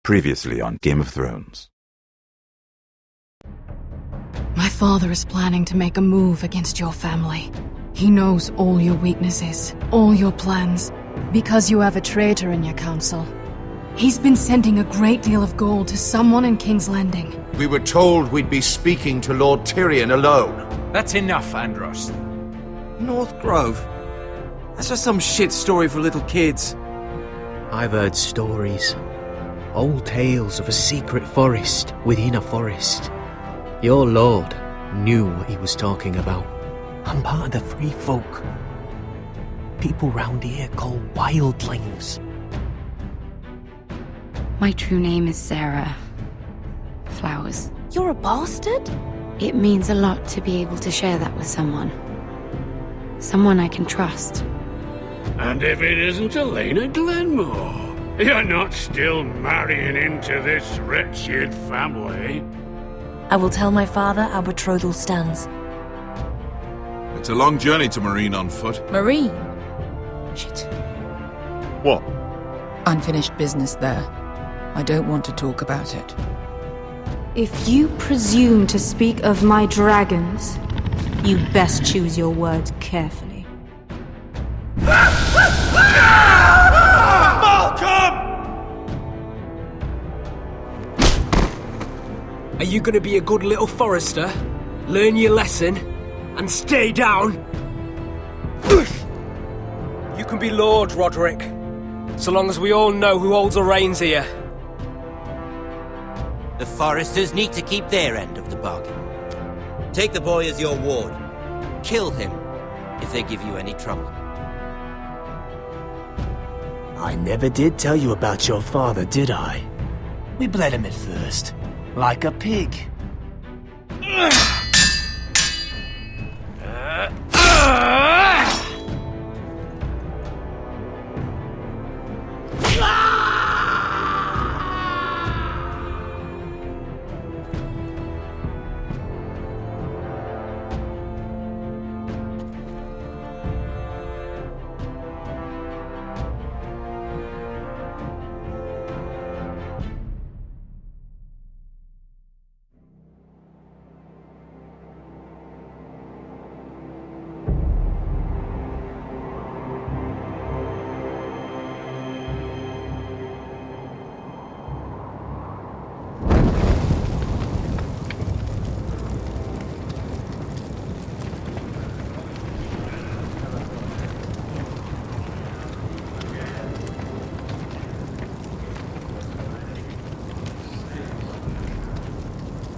Previously on Game of Thrones. My father is planning to make a move against your family. He knows all your weaknesses, all your plans, because you have a traitor in your council. He's been sending a great deal of gold to someone in King's Landing. We were told we'd be speaking to Lord Tyrion alone. That's enough, Andros. North Grove? That's just some shit story for little kids. I've heard stories. Old tales of a secret forest within a forest. Your lord knew what he was talking about. I'm part of the free folk. People round here call wildlings. My true name is Sarah Flowers. You're a bastard? It means a lot to be able to share that with someone. Someone I can trust. And if it isn't Elena Glenmore, you're not still marrying into this wretched family. I will tell my father our betrothal stands. It's a long journey to Marine on foot. Marine? Shit. What? Unfinished business there. I don't want to talk about it. If you presume to speak of my dragons, you best choose your words carefully. Are you gonna be a good little forester? Learn your lesson? And stay down? You can be Lord, Roderick. So long as we all know who holds the reins here. The Foresters need to keep their end of the bargain. Take the boy as your ward. Kill him if they give you any trouble. I never did tell you about your father, did I? We bled him at first, like a pig.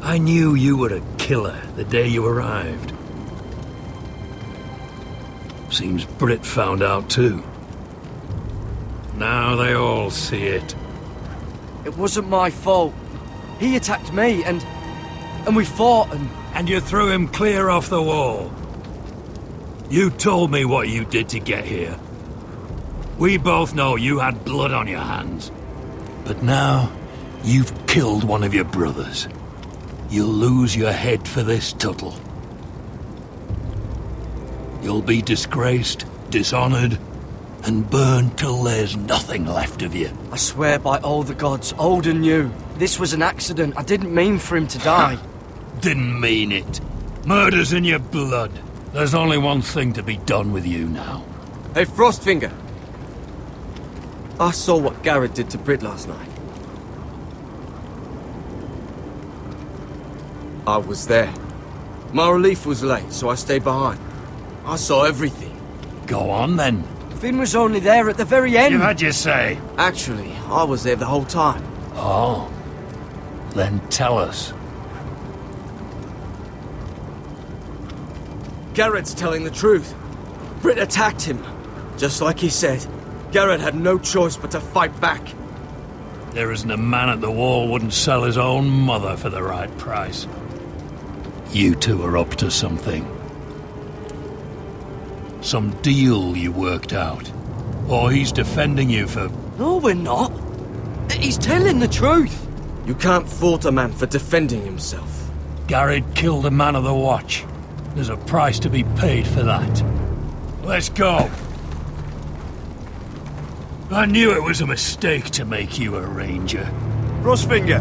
I knew you were a killer the day you arrived. Seems Britt found out too. Now they all see it. It wasn't my fault. He attacked me and we fought And you threw him clear off the wall. You told me what you did to get here. We both know you had blood on your hands. But now, you've killed one of your brothers. You'll lose your head for this, Tuttle. You'll be disgraced, dishonored, and burned till there's nothing left of you. I swear by all the gods, old and new, this was an accident. I didn't mean for him to die. Didn't mean it. Murder's in your blood. There's only one thing to be done with you now. Hey, Frostfinger. I saw what Garrett did to Britt last night. I was there. My relief was late, so I stayed behind. I saw everything. Go on, then. Finn was only there at the very end. You had your say. Actually, I was there the whole time. Oh. Then tell us. Garrett's telling the truth. Britt attacked him. Just like he said, Garrett had no choice but to fight back. There isn't a man at the wall wouldn't sell his own mother for the right price. You two are up to something. Some deal you worked out. Or he's defending you for... No, we're not. He's telling the truth. You can't fault a man for defending himself. Garrett killed a man of the watch. There's a price to be paid for that. Let's go. I knew it was a mistake to make you a ranger. Frostfinger!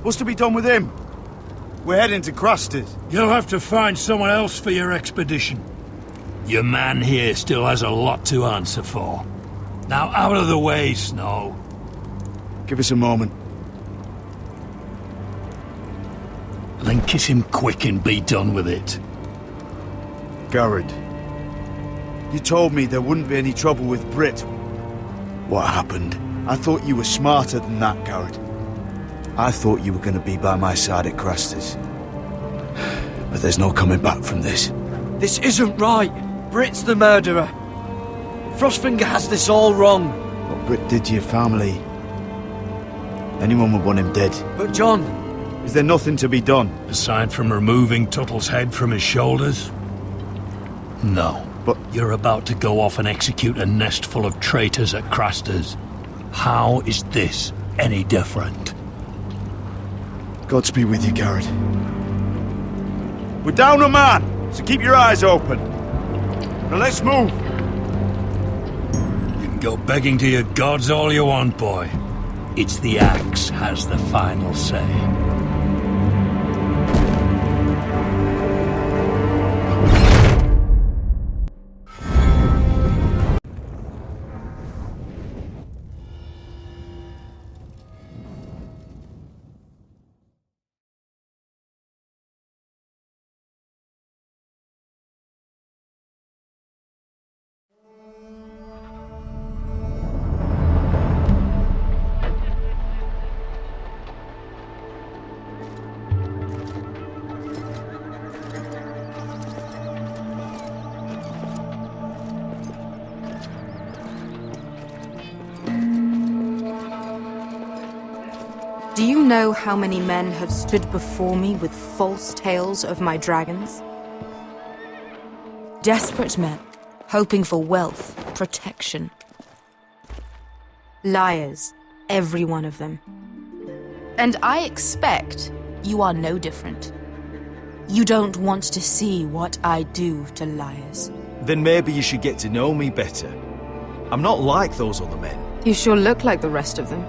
What's to be done with him? We're heading to Craster's. You'll have to find someone else for your expedition. Your man here still has a lot to answer for. Now out of the way, Snow. Give us a moment. Then kiss him quick and be done with it. Garrett, you told me there wouldn't be any trouble with Brit. What happened? I thought you were smarter than that, Garrett. I thought you were going to be by my side at Craster's. But there's no coming back from this. This isn't right. Brit's the murderer. Frostfinger has this all wrong. What Brit did to your family, anyone would want him dead. But John... Is there nothing to be done? Aside from removing Tuttle's head from his shoulders? No. But you're about to go off and execute a nest full of traitors at Craster's. How is this any different? Godspeed with you, Garrett. We're down a man, so keep your eyes open. Now let's move. You can go begging to your gods all you want, boy. It's the axe has the final say. Do you know how many men have stood before me with false tales of my dragons? Desperate men, hoping for wealth, protection. Liars, every one of them. And I expect you are no different. You don't want to see what I do to liars. Then maybe you should get to know me better. I'm not like those other men. You sure look like the rest of them.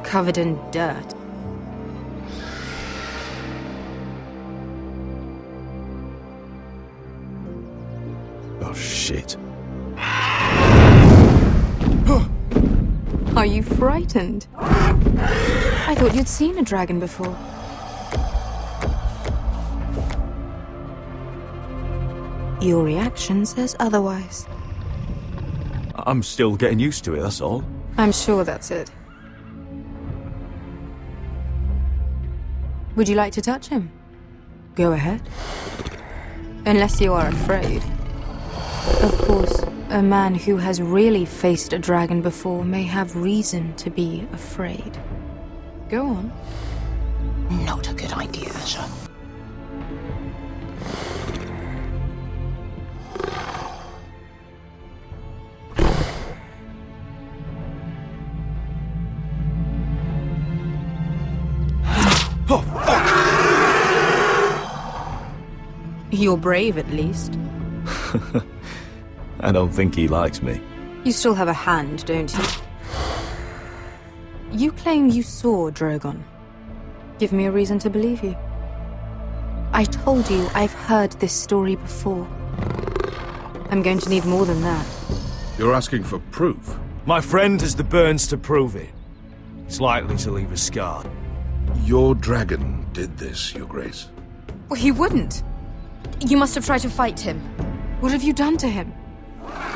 Covered in dirt. Oh, shit. Are you frightened? I thought you'd seen a dragon before. Your reaction says otherwise. I'm still getting used to it, that's all. I'm sure that's it. Would you like to touch him? Go ahead. Unless you are afraid. Of course, a man who has really faced a dragon before may have reason to be afraid. Go on. Not a good idea, sir. Oh, fuck! You're brave, at least. I don't think he likes me. You still have a hand, don't you? You claim you saw Drogon. Give me a reason to believe you. I told you I've heard this story before. I'm going to need more than that. You're asking for proof? My friend has the burns to prove it. It's likely to leave a scar. Your dragon did this, Your Grace. Well, he wouldn't. You must have tried to fight him. What have you done to him?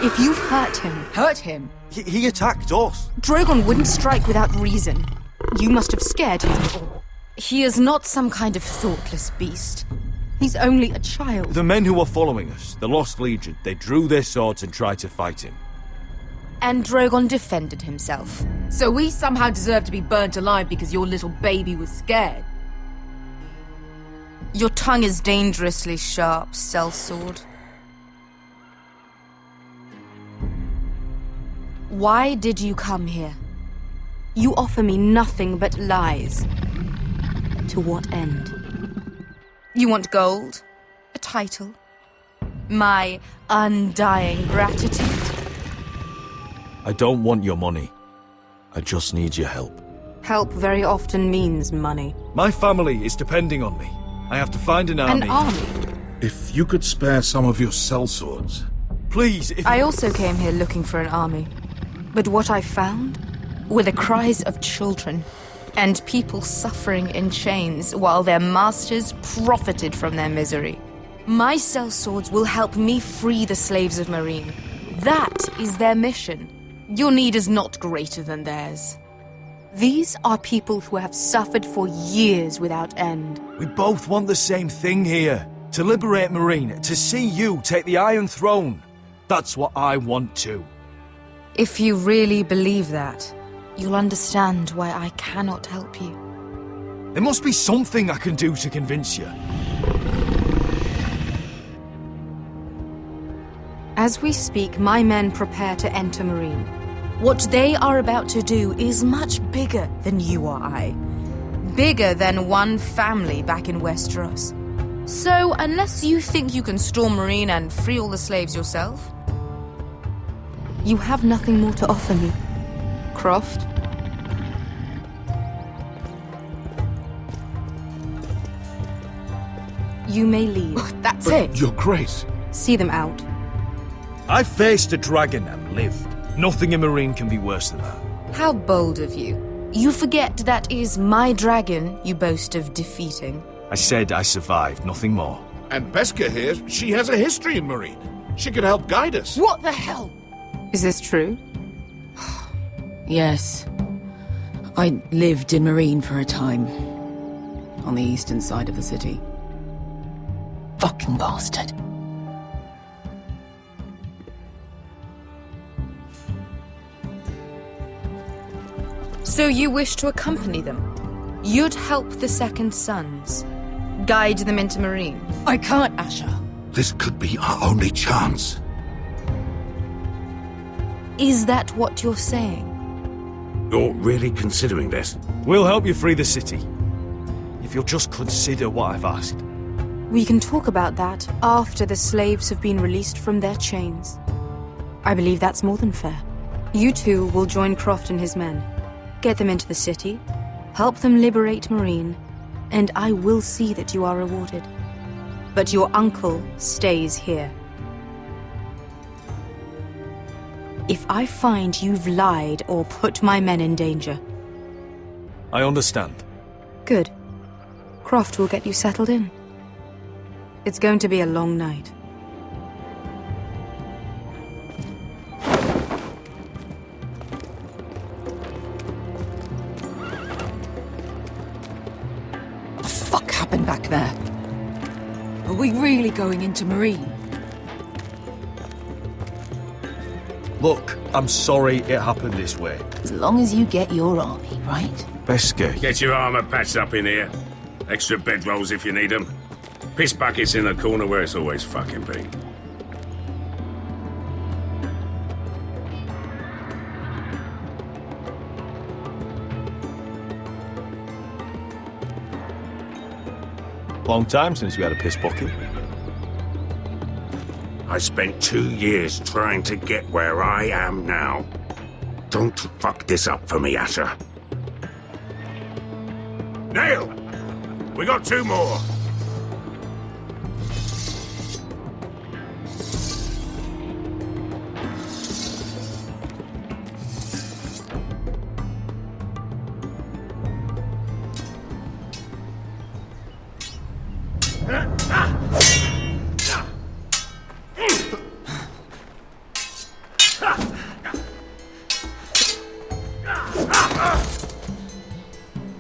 If you've hurt him. He attacked us. Drogon wouldn't strike without reason. You must have scared him. He is not some kind of thoughtless beast. He's only a child. The men who were following us, the Lost Legion, they drew their swords and tried to fight him. And Drogon defended himself. So we somehow deserve to be burnt alive because your little baby was scared? Your tongue is dangerously sharp, sellsword. Why did you come here? You offer me nothing but lies. To what end? You want gold? A title? My undying gratitude? I don't want your money. I just need your help. Help very often means money. My family is depending on me. I have to find an army. An army? If you could spare some of your sellswords. Please, if I also came here looking for an army. But what I found were the cries of children and people suffering in chains while their masters profited from their misery. My sellswords will help me free the slaves of Marine. That is their mission. Your need is not greater than theirs. These are people who have suffered for years without end. we both want the same thing here. To liberate Marine, to see you take the Iron Throne. That's what I want too. If you really believe that, you'll understand why I cannot help you. There must be something I can do to convince you. As we speak, my men prepare to enter Marine. What they are about to do is much bigger than you or I. Bigger than one family back in Westeros. So, unless you think you can storm Marine and free all the slaves yourself, you have nothing more to offer me, Croft. You may leave. That's it. Your Grace. See them out. I faced a dragon and lived. Nothing in Marine can be worse than that. How bold of you. You forget that is my dragon you boast of defeating. I said I survived, nothing more. And Beskha here, she has a history in Marine. She could help guide us. What the hell? Is this true? Yes. I lived in Marine for a time. On the eastern side of the city. Fucking bastard. So you wish to accompany them? You'd help the Second Sons? Guide them into Marine? I can't, Asher. This could be our only chance. Is that what you're saying? You're really considering this? We'll help you free the city. If you'll just consider what I've asked. We can talk about that after the slaves have been released from their chains. I believe that's more than fair. You two will join Croft and his men. Get them into the city, help them liberate Marine, and I will see that you are rewarded. But your uncle stays here. If I find you've lied or put my men in danger... I understand. Good. Croft will get you settled in. It's going to be a long night. What the fuck happened back there? Are we really going into Marine? Look, I'm sorry it happened this way. As long as you get your army, right? Beskha. Get your armor patched up in here. Extra bedrolls if you need them. Piss buckets in the corner where it's always fucking been. Long time since you had a piss bucket. I spent 2 years trying to get where I am now. Don't fuck this up for me, Asher. Nail! We got 2 more.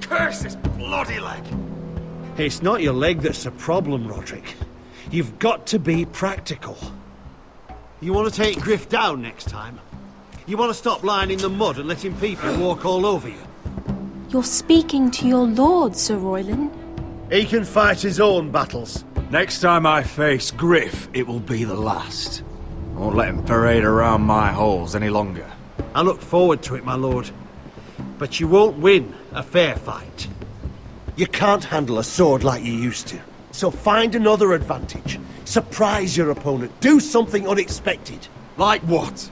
Curse this bloody leg! It's not your leg that's the problem, Roderick. You've got to be practical. You want to take Griff down next time? You want to stop lying in the mud and letting people walk all over you? You're speaking to your lord, Sir Royland. He can fight his own battles. Next time I face Griff, it will be the last. I won't let him parade around my halls any longer. I look forward to it, my lord. But you won't win a fair fight. You can't handle a sword like you used to. So find another advantage. Surprise your opponent. Do something unexpected. Like what?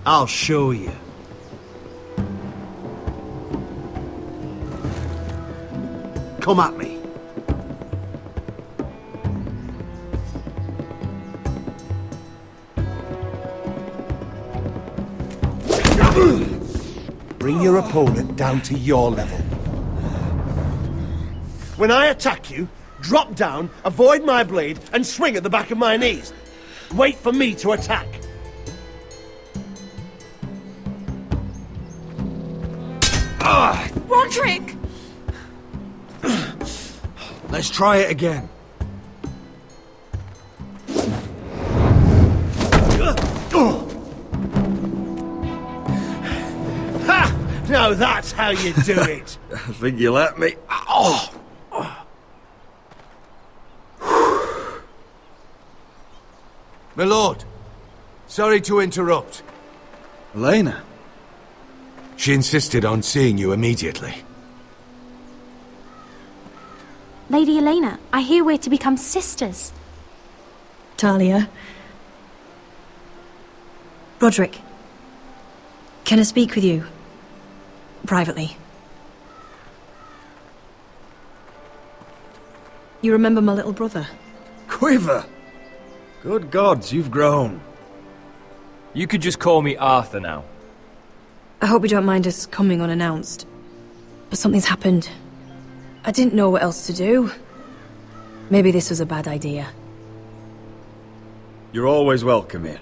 I'll show you. Come at me. Bring your opponent down to your level. When I attack you, drop down, avoid my blade, and swing at the back of my knees. Wait for me to attack. Roderick! Let's try it again. Ha! Now that's how you do it. I think you let me. Oh! My lord, sorry to interrupt. Elena? She insisted on seeing you immediately. Lady Elena, I hear we're to become sisters. Talia. Roderick. Can I speak with you? Privately. You remember my little brother? Quiver! Good gods, you've grown. You could just call me Arthur now. I hope you don't mind us coming unannounced. But something's happened. I didn't know what else to do. Maybe this was a bad idea. You're always welcome here.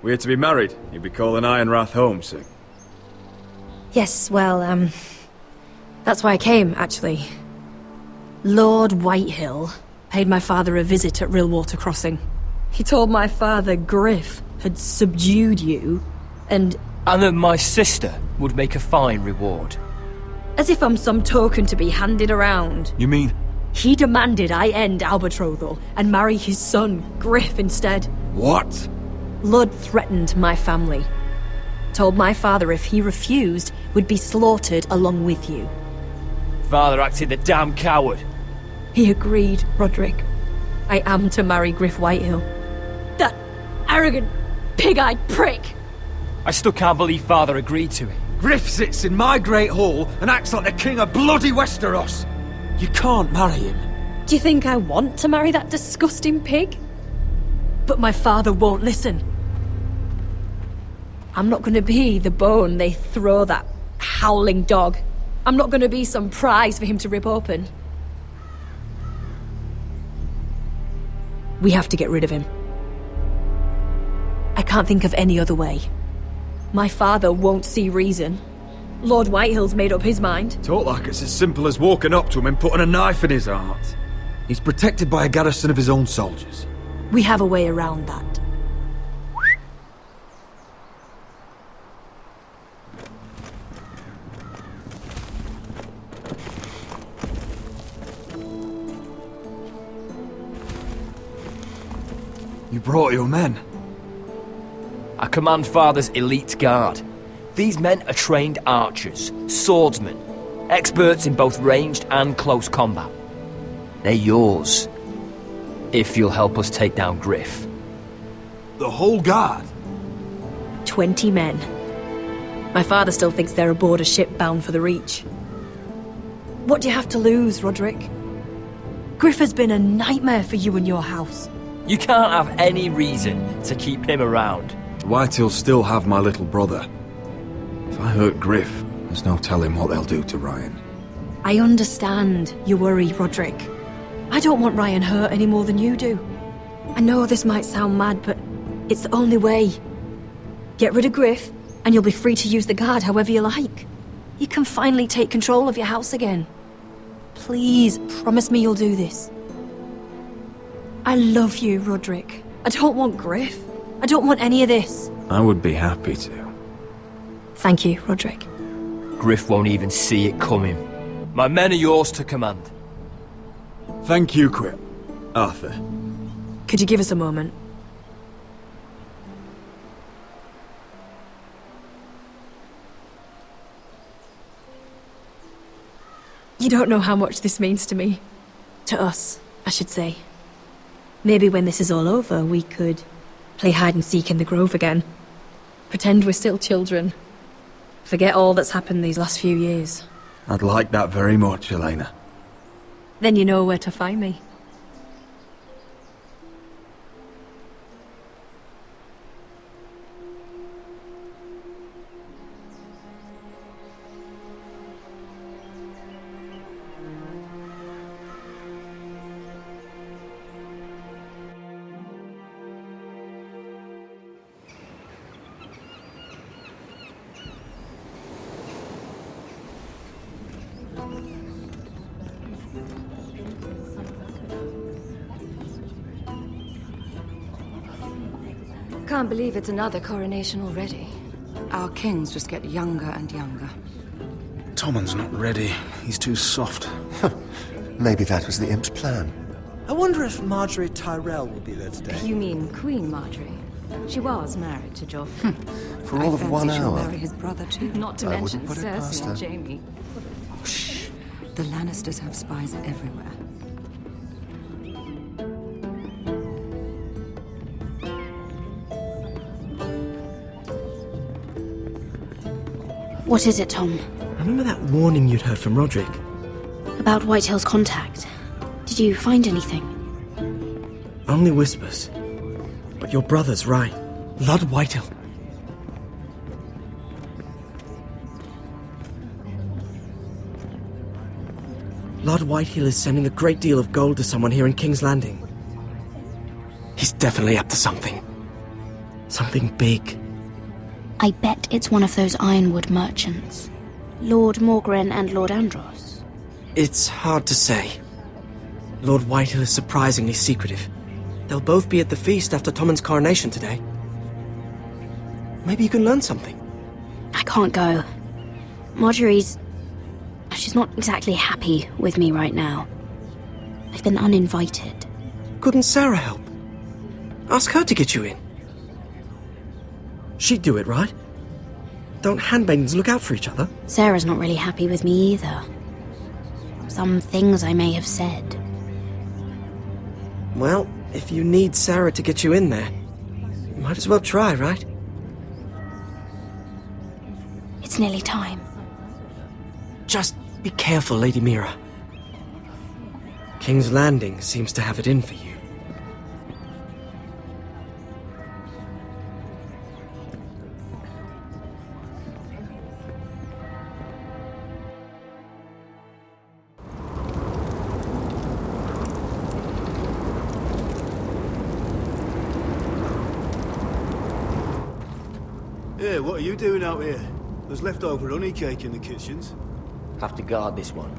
We're to be married. You'll be calling Ironrath home soon. Yes, well, that's why I came, actually. Lord Whitehill paid my father a visit at Rillwater Crossing. He told my father Griff had subdued you, and that my sister would make a fine reward. as if I'm some token to be handed around. You mean? He demanded I end our betrothal and marry his son, Griff, instead. What? Lud threatened my family. Told my father if he refused, would be slaughtered along with you. Father acted the damn coward. He agreed, Roderick. I am to marry Griff Whitehill. That arrogant, pig-eyed prick! I still can't believe Father agreed to it. Griff sits in my great hall and acts like the king of bloody Westeros. You can't marry him. Do you think I want to marry that disgusting pig? But my father won't listen. I'm not gonna be the bone they throw that howling dog. I'm not gonna be some prize for him to rip open. We have to get rid of him. I can't think of any other way. My father won't see reason. Lord Whitehill's made up his mind. Talk like it's as simple as walking up to him and putting a knife in his heart. He's protected by a garrison of his own soldiers. We have a way around that. You brought your men. I command Father's elite guard. These men are trained archers, swordsmen, experts in both ranged and close combat. They're yours, if you'll help us take down Griff. The whole guard? 20 men. My father still thinks they're aboard a ship bound for the Reach. What do you have to lose, Roderick? Griff has been a nightmare for you and your house. You can't have any reason to keep him around. Whitehill'll still have my little brother. If I hurt Griff, there's no telling what they'll do to Ryan. I understand your worry, Roderick. I don't want Ryan hurt any more than you do. I know this might sound mad, but it's the only way. Get rid of Griff, and you'll be free to use the guard however you like. You can finally take control of your house again. Please, promise me you'll do this. I love you, Roderick. I don't want Griff. I don't want any of this. I would be happy to. Thank you, Roderick. Griff won't even see it coming. My men are yours to command. Thank you, Quip. Arthur. Could you give us a moment? You don't know how much this means to me. To us, I should say. Maybe when this is all over, we could play hide and seek in the Grove again. Pretend we're still children. Forget all that's happened these last few years. I'd like that very much, Elena. Then you know where to find me. Can't believe it's another coronation already. Our kings just get younger and younger. Tommen's not ready. He's too soft. Maybe that was the imp's plan. I wonder if Marjorie Tyrell will be there today. You mean Queen Marjorie? She was married to Joffrey. For all of 1 she'll hour. marry his brother too. Not to I mention wouldn't put it past Cersei and her. Jaime. Shh. The Lannisters have spies everywhere. What is it, Tom? Remember that warning you'd heard from Roderick? About Whitehill's contact. Did you find anything? Only whispers. But your brother's right. Lord Whitehill. Lord Whitehill is sending a great deal of gold to someone here in King's Landing. He's definitely up to something. Something big. I bet it's one of those ironwood merchants. Lord Morgren and Lord Andros. It's hard to say. Lord Whitehill is surprisingly secretive. They'll both be at the feast after Tommen's coronation today. Maybe you can learn something. I can't go. She's not exactly happy with me right now. I've been uninvited. Couldn't Sarah help? Ask her to get you in. She'd do it, right? Don't handmaidens look out for each other? Sarah's not really happy with me either. Some things I may have said. Well, if you need Sarah to get you in there, you might as well try, right? It's nearly time. Just be careful, Lady Mira. King's Landing seems to have it in for you. Hey, what are you doing out here? There's leftover honey cake in the kitchens. Have to guard this one.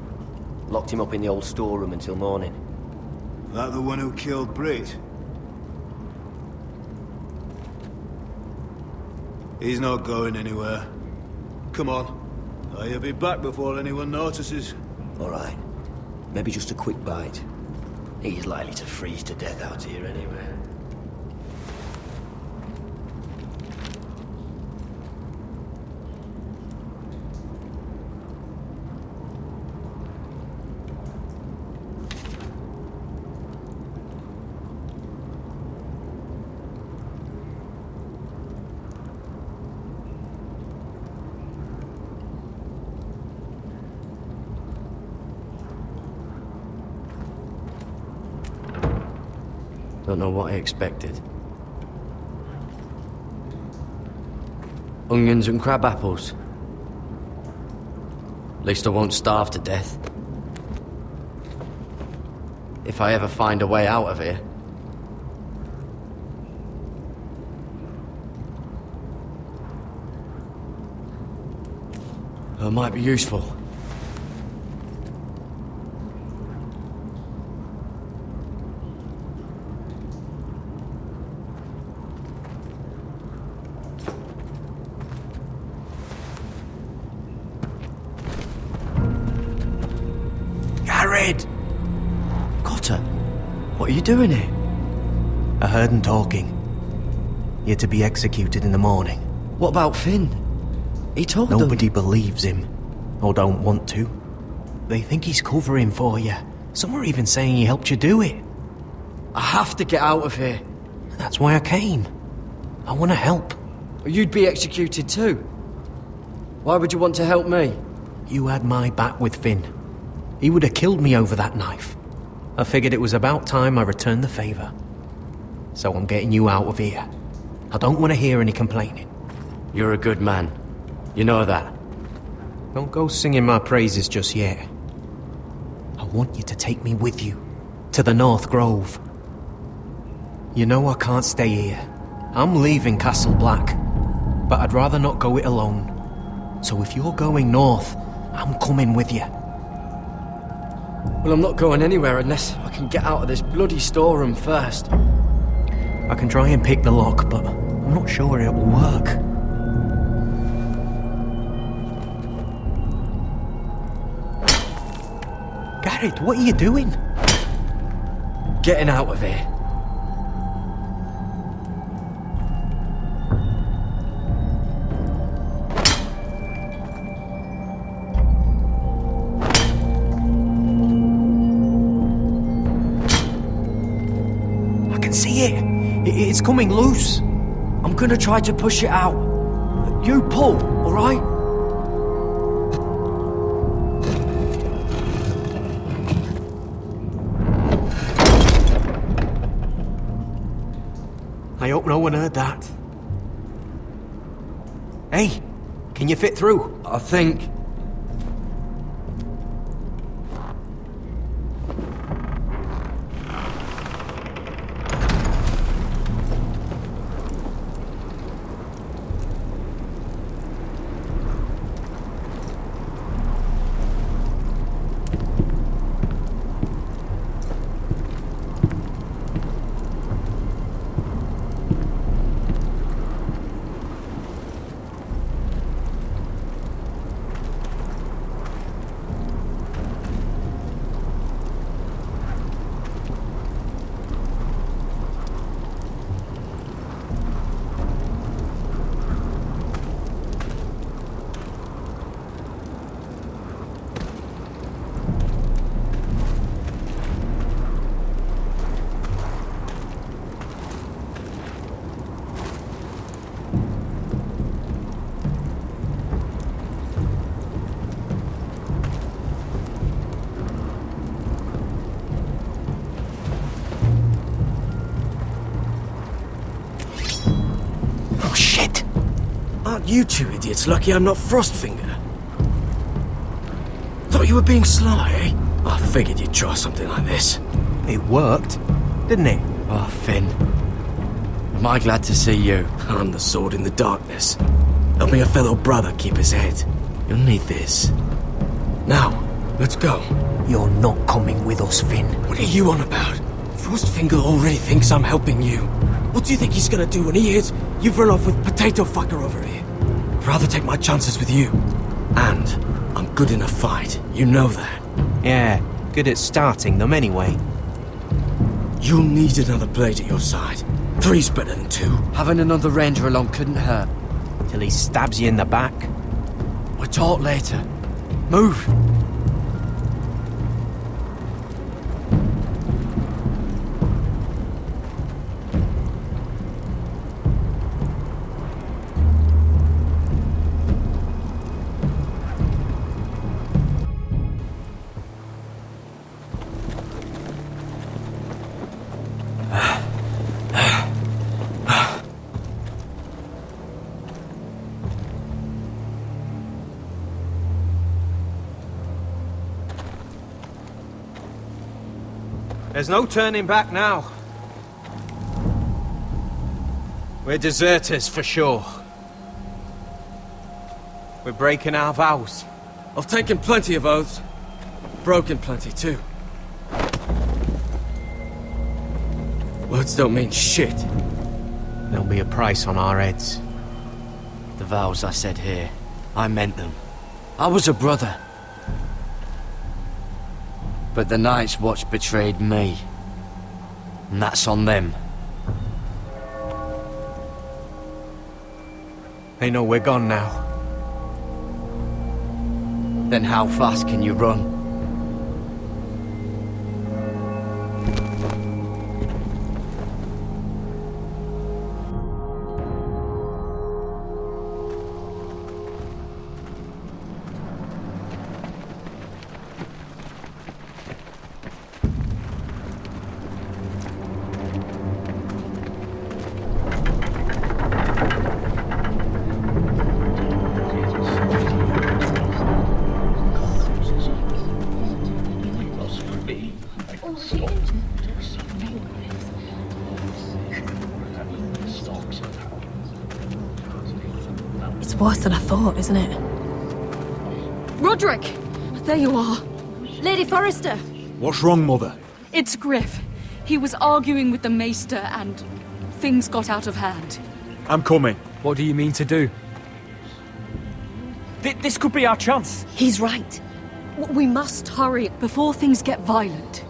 Locked him up in the old storeroom until morning. That the one who killed Brit? He's not going anywhere. Come on. He'll be back before anyone notices. All right. Maybe just a quick bite. He's likely to freeze to death out here anyway. Don't know what I expected. Onions and crab apples. At least I won't starve to death. If I ever find a way out of here. It might be useful. Cotter, what are you doing here? I heard him talking. You're to be executed in the morning. What about Finn? He told them... Nobody believes him. Or don't want to. They think he's covering for you. Some are even saying he helped you do it. I have to get out of here. That's why I came. I want to help. You'd be executed too. Why would you want to help me? You had my back with Finn. He would have killed me over that knife. I figured it was about time I returned the favour. So I'm getting you out of here. I don't want to hear any complaining. You're a good man. You know that. Don't go singing my praises just yet. I want you to take me with you. To the North Grove. You know I can't stay here. I'm leaving Castle Black. But I'd rather not go it alone. So if you're going north, I'm coming with you. Well, I'm not going anywhere unless I can get out of this bloody storeroom first. I can try and pick the lock, but I'm not sure it will work. Garrett, what are you doing? Getting out of here. I can see it. It's coming loose. I'm gonna try to push it out. You pull, alright? I hope no one heard that. Hey, can you fit through? I think. Oh shit! Aren't you two idiots lucky I'm not Frostfinger? Thought you were being sly, eh? I figured you'd try something like this. It worked, didn't it? Oh, Finn. Am I glad to see you? I'm the sword in the darkness. Helping a fellow brother keep his head. You'll need this. Now, let's go. You're not coming with us, Finn. What are you on about? Frostfinger already thinks I'm helping you. What do you think he's gonna do when he hears you've run off with Potato Fucker over here? I'd rather take my chances with you. And I'm good in a fight. You know that. Yeah, good at starting them anyway. You'll need another blade at your side. 3's better than 2. Having another ranger along couldn't hurt. Till he stabs you in the back. We'll talk later. Move! There's no turning back now. We're deserters for sure. We're breaking our vows. I've taken plenty of oaths. Broken plenty too. Words don't mean shit. There'll be a price on our heads. The vows I said here, I meant them. I was a brother. But the Night's Watch betrayed me. And that's on them. They know we're gone now. Then how fast can you run? worse than I thought, isn't it? Roderick! There you are. Lady Forrester! What's wrong, Mother? It's Griff. He was arguing with the Maester and things got out of hand. I'm coming. What do you mean to do? This could be our chance. He's right. We must hurry before things get violent.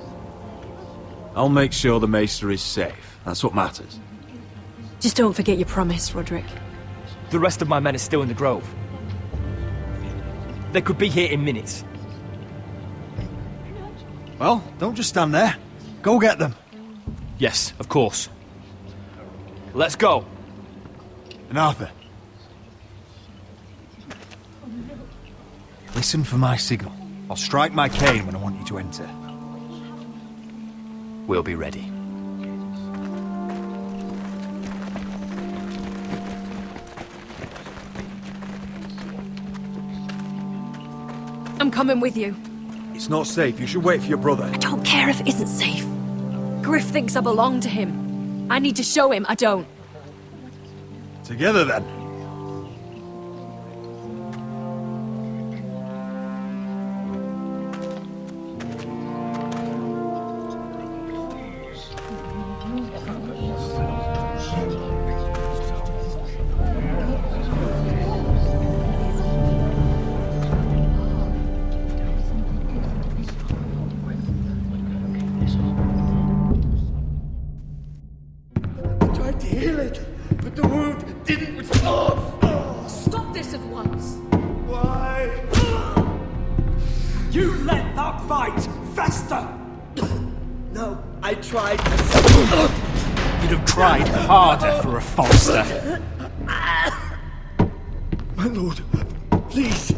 I'll make sure the Maester is safe. That's what matters. Just don't forget your promise, Roderick. The rest of my men are still in the grove. They could be here in minutes. Well, don't just stand there. Go get them. Yes, of course. Let's go. And Arthur. Listen for my signal. I'll strike my cane when I want you to enter. We'll be ready. I'm coming with you. It's not safe. You should wait for your brother. I don't care if it isn't safe. Griff thinks I belong to him. I need to show him I don't. Together, then. Stop this at once! Why? You let that fight fester! No, I tried. You'd have tried harder for a Forrester. My lord, please.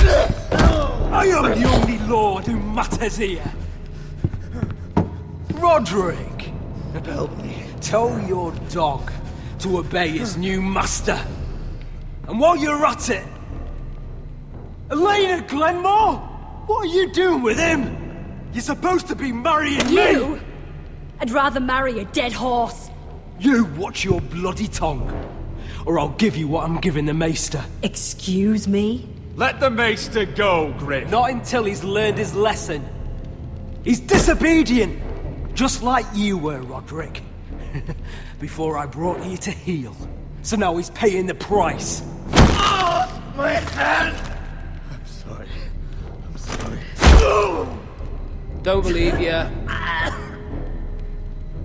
I am the only lord who matters here. Roderick, Help me. tell your dog to obey his new master. And while you're at it, Elena Glenmore, what are you doing with him? You're supposed to be marrying You? me. I'd rather marry a dead horse. You watch your bloody tongue, or I'll give you what I'm giving the Maester. Excuse me? Let the Maester go, Griff. Not until he's learned his lesson. He's disobedient, just like you were, Roderick. Before I brought you to heel. So now he's paying the price. My hand! I'm sorry. I'm sorry. Don't believe you.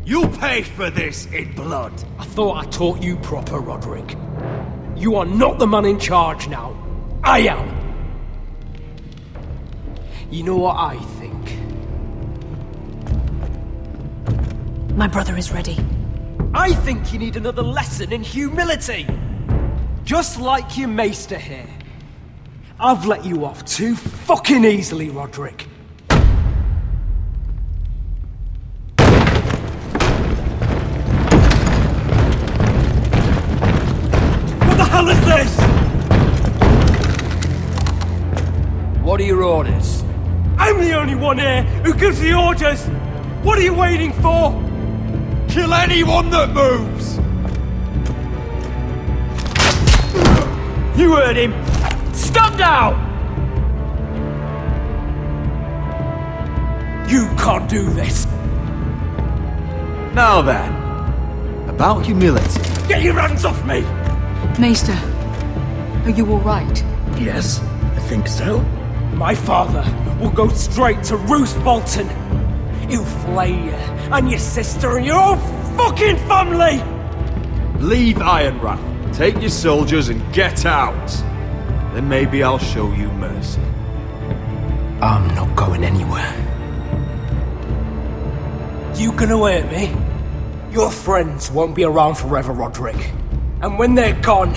You'll pay for this in blood. I thought I taught you proper, Roderick. You are not the man in charge now. I am. You know what I think? My brother is ready. I think you need another lesson in humility. Just like your Maester here. I've let you off too fucking easily, Roderick. What the hell is this? What are your orders? I'm the only one here who gives the orders. What are you waiting for? Kill anyone that moves! You heard him! Stand down! You can't do this. Now then, about humility. Get your hands off me! Maester, are you alright? Yes, I think so. My father will go straight to Roose Bolton. He'll flay you, and your sister, and your whole fucking family! Leave Ironrath, take your soldiers and get out. Then maybe I'll show you mercy. I'm not going anywhere. You gonna hurt me? Your friends won't be around forever, Roderick. And when they're gone...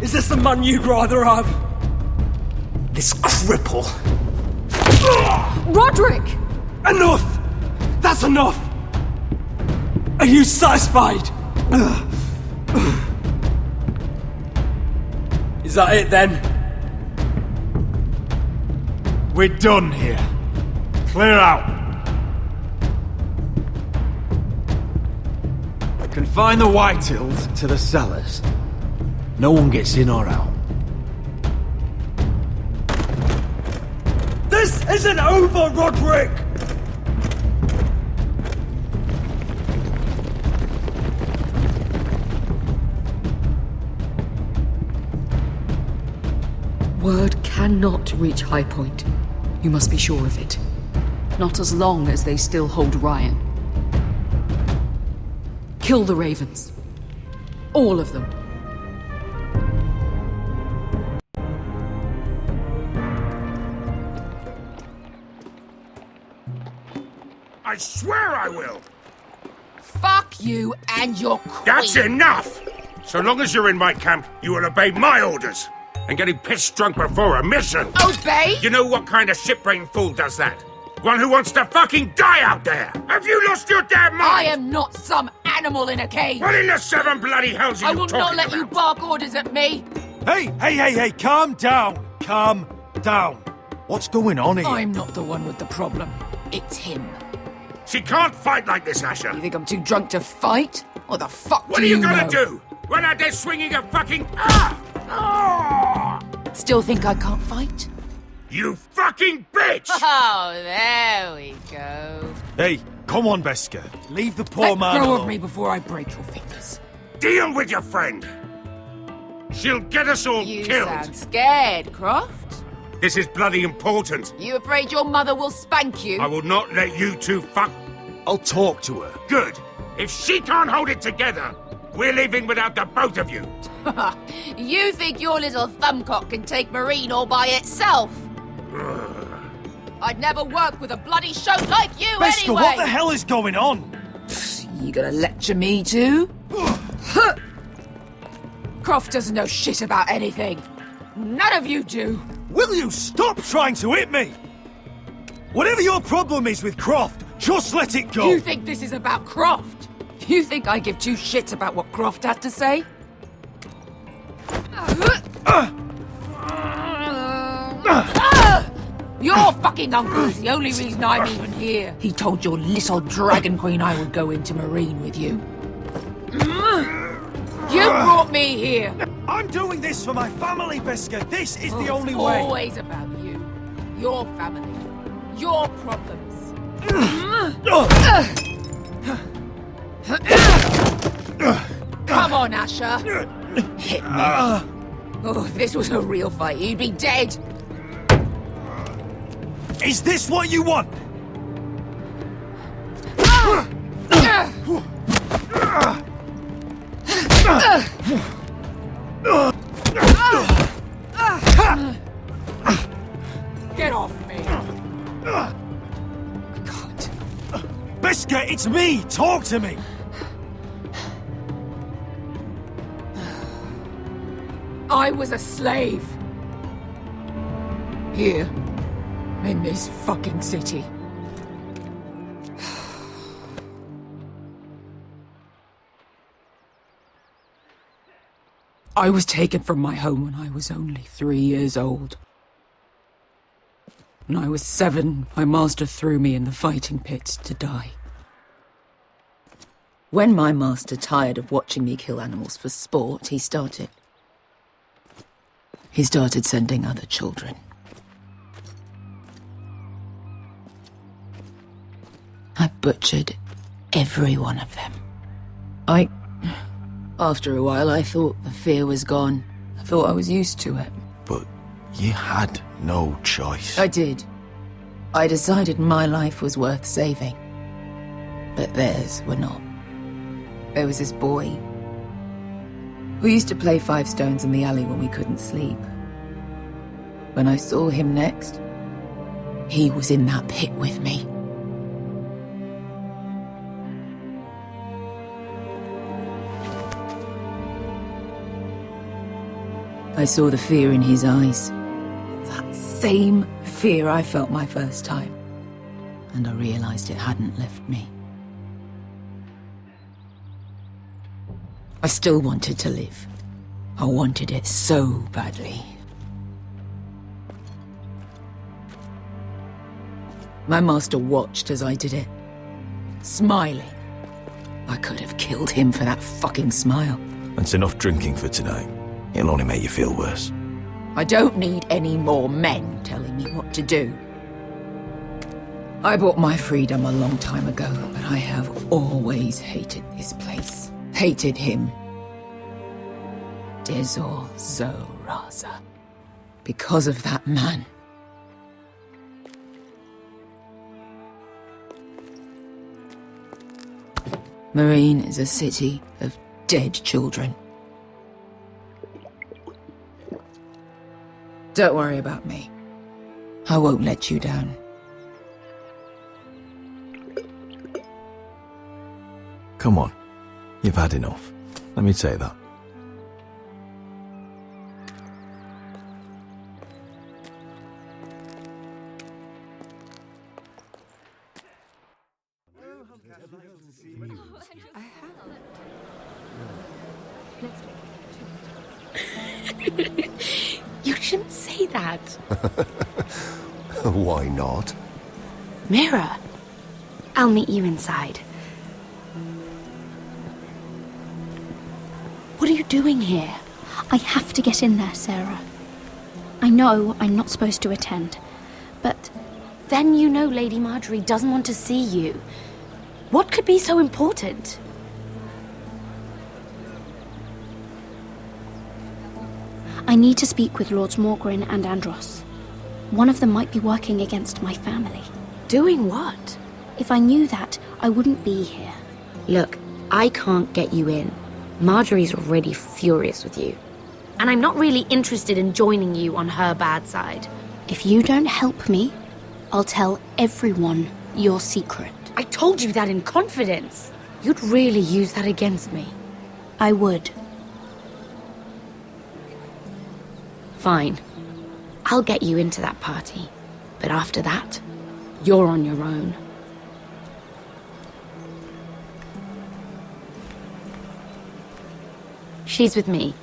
Is this the man you'd rather have? This cripple. Roderick! Enough! That's enough! Are you satisfied? Is that it then? We're done here. Clear out! Confine the Whitehills to the cellars. No one gets in or out. This isn't over, Roderick! Word cannot reach High Point. You must be sure of it. Not as long as they still hold Ryan. Kill the Ravens. All of them. I swear I will! Fuck you and your queen. That's enough! So long as you're in my camp, you will obey my orders. And getting pissed drunk before a mission. Obey? You know what kind of shit-brained fool does that? One who wants to fucking die out there! Have you lost your damn mind? I am not some animal in a cage. What in the seven bloody hells are I you will talking not let about? you bark orders at me. Hey, calm down. Calm down. What's going on here? I'm not the one with the problem. It's him. She can't fight like this, Asher. You think I'm too drunk to fight? What the fuck What do are you know? gonna do? Run out there swinging a fucking... Still think I can't fight? You fucking bitch! Oh, there we go. Hey, come on, Beska. Leave the poor Let man go alone. of me before I break your fingers. Deal with your friend. She'll get us all You killed. sound scared, Croft. This is bloody important. You afraid your mother will spank you? I will not let you two fuck... I'll talk to her. Good. If she can't hold it together, we're leaving without the both of you. You think your little thumbcock can take Marine all by itself? I'd never work with a bloody shote like you Beska, anyway! what the hell is going on? You gonna lecture me too? Croft doesn't know shit about anything. None of you do. Will you stop trying to hit me? Whatever your problem is with Croft, just let it go. You think this is about Croft? You think I give two shits about what Croft has to say? Your fucking uncle is the only reason I'm even here. He told your little dragon queen I would go into Marine with you. You brought me here. I'm doing this for my family, Beska. This is the only It's way. always about you. Your family. Your problems. Come on, Asher. Hit me. Oh, if this was a real fight, you'd be dead. Is this what you want? Get off me. Beska, it's me! Talk to me! I was a slave. Here. In this fucking city. I was taken from my home when I was only 3 years old. When I was 7, my master threw me in the fighting pits to die. When my master tired of watching me kill animals for sport, he started sending other children. I butchered every one of them. After a while, I thought the fear was gone. I thought I was used to it. But you had no choice. I did. I decided my life was worth saving. But theirs were not. There was this boy. We used to play 5 stones in the alley when we couldn't sleep. When I saw him next, he was in that pit with me. I saw the fear in his eyes. That same fear I felt my first time. And I realized it hadn't left me. I still wanted to live. I wanted it so badly. My master watched as I did it, smiling. I could have killed him for that fucking smile. That's enough drinking for tonight. It'll only make you feel worse. I don't need any more men telling me what to do. I bought my freedom a long time ago, but I have always hated this place. Hated him. Dezor Zoraza. Because of that man. Marine is a city of dead children. Don't worry about me. I won't let you down. Come on. You've had enough. Let me say that. You shouldn't say that. Why not? Mira, I'll meet you inside. What are you doing here? I have to get in there, Sarah. I know I'm not supposed to attend, but then you know Lady Marjorie doesn't want to see you. What could be so important? I need to speak with Lords Morgrin and Andros. One of them might be working against my family. Doing what? If I knew that, I wouldn't be here. Look, I can't get you in. Marjorie's already furious with you. And I'm not really interested in joining you on her bad side. If you don't help me, I'll tell everyone your secret. I told you that in confidence. You'd really use that against me. I would. Fine. I'll get you into that party. But after that, you're on your own. She's with me.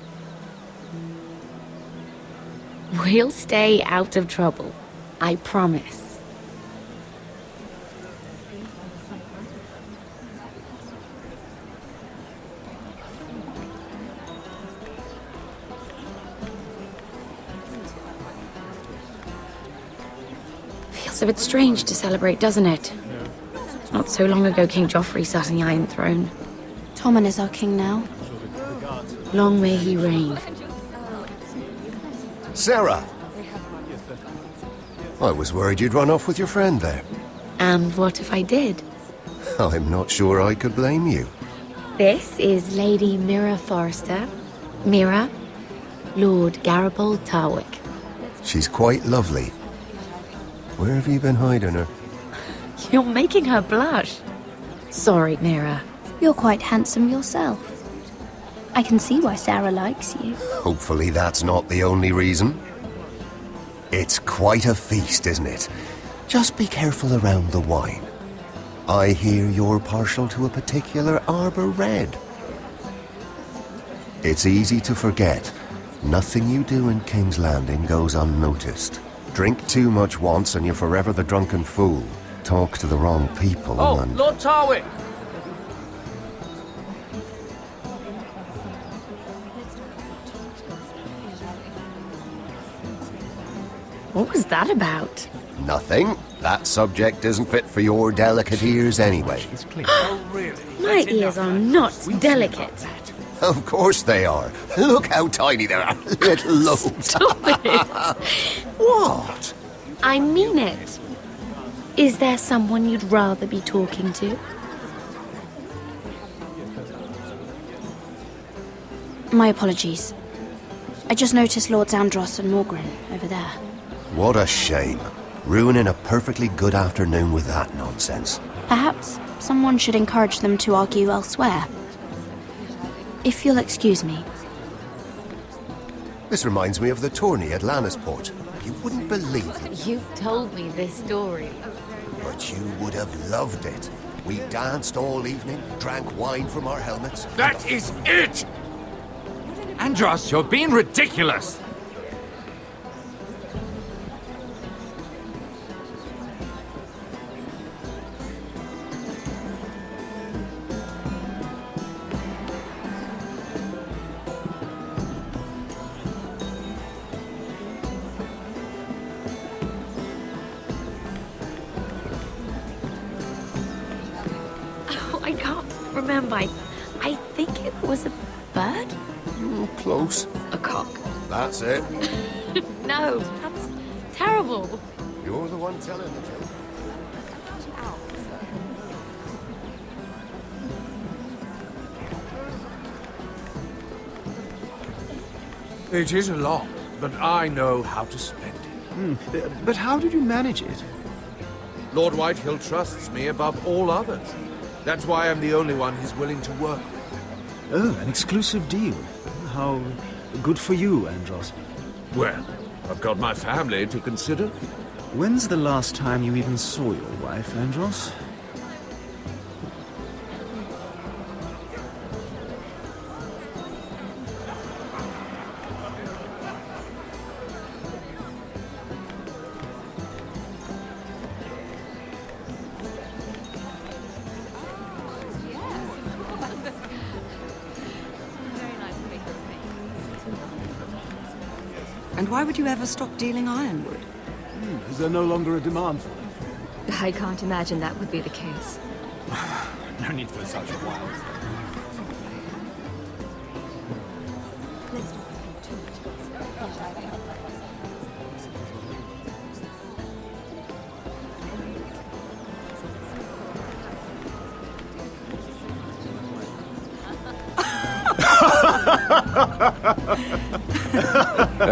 We'll stay out of trouble. I promise. Feels a bit strange to celebrate, doesn't it? Not so long ago King Joffrey sat on the Iron Throne. Tommen is our king now. Long may he reign. Sarah! I was worried you'd run off with your friend there. And what if I did? I'm not sure I could blame you. This is Lady Mira Forrester. Mira, Lord Garibold Tarwick. She's quite lovely. Where have you been hiding her? You're making her blush. Sorry, Mira. You're quite handsome yourself. I can see why Sarah likes you. Hopefully that's not the only reason. It's quite a feast, isn't it? Just be careful around the wine. I hear you're partial to a particular Arbor Red. It's easy to forget. Nothing you do in King's Landing goes unnoticed. Drink too much once and you're forever the drunken fool. Talk to the wrong people and... Lord Tarwick! What was that about? Nothing. That subject isn't fit for your delicate ears anyway. My ears are not delicate. Of course they are. Look how tiny they are. Little lobes. Stop it. What? I mean it. Is there someone you'd rather be talking to? My apologies. I just noticed Lords Andros and Morgrin over there. What a shame. Ruining a perfectly good afternoon with that nonsense. Perhaps someone should encourage them to argue elsewhere. If you'll excuse me. This reminds me of the tourney at Lannisport. You wouldn't believe it. You've told me this story. But you would have loved it. We danced all evening, drank wine from our helmets. That is it! Andros, you're being ridiculous! remember. I think it was a bird? Close. A cock. That's it. No, that's terrible. You're the one telling the joke. It is a lot, but I know how to spend it. But how did you manage it? Lord Whitehill trusts me above all others. That's why I'm the only one he's willing to work with. Oh, an exclusive deal. How good for you, Andros. Well, I've got my family to consider. When's the last time you even saw your wife, Andros? And why would you ever stop dealing ironwood? Is there no longer a demand for it? I can't imagine that would be the case. No need for such wild.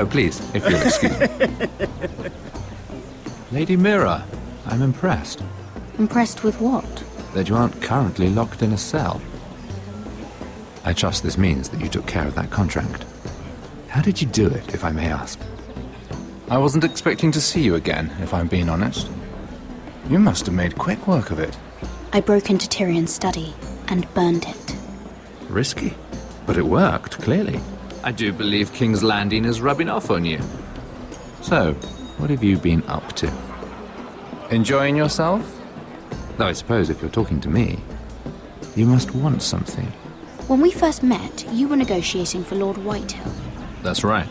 Please, if you'll excuse me. Lady Mira, I'm impressed Impressed with what? that you aren't currently locked in a cell. I trust this means that you took care of that contract. How did you do it, if I may ask? I wasn't expecting to see you again, if I'm being honest. You must have made quick work of it. I broke into Tyrion's study and burned it. Risky, but it worked, clearly. I do believe King's Landing is rubbing off on you. So, what have you been up to? Enjoying yourself? Though I suppose if you're talking to me, you must want something. When we first met, you were negotiating for Lord Whitehill. That's right.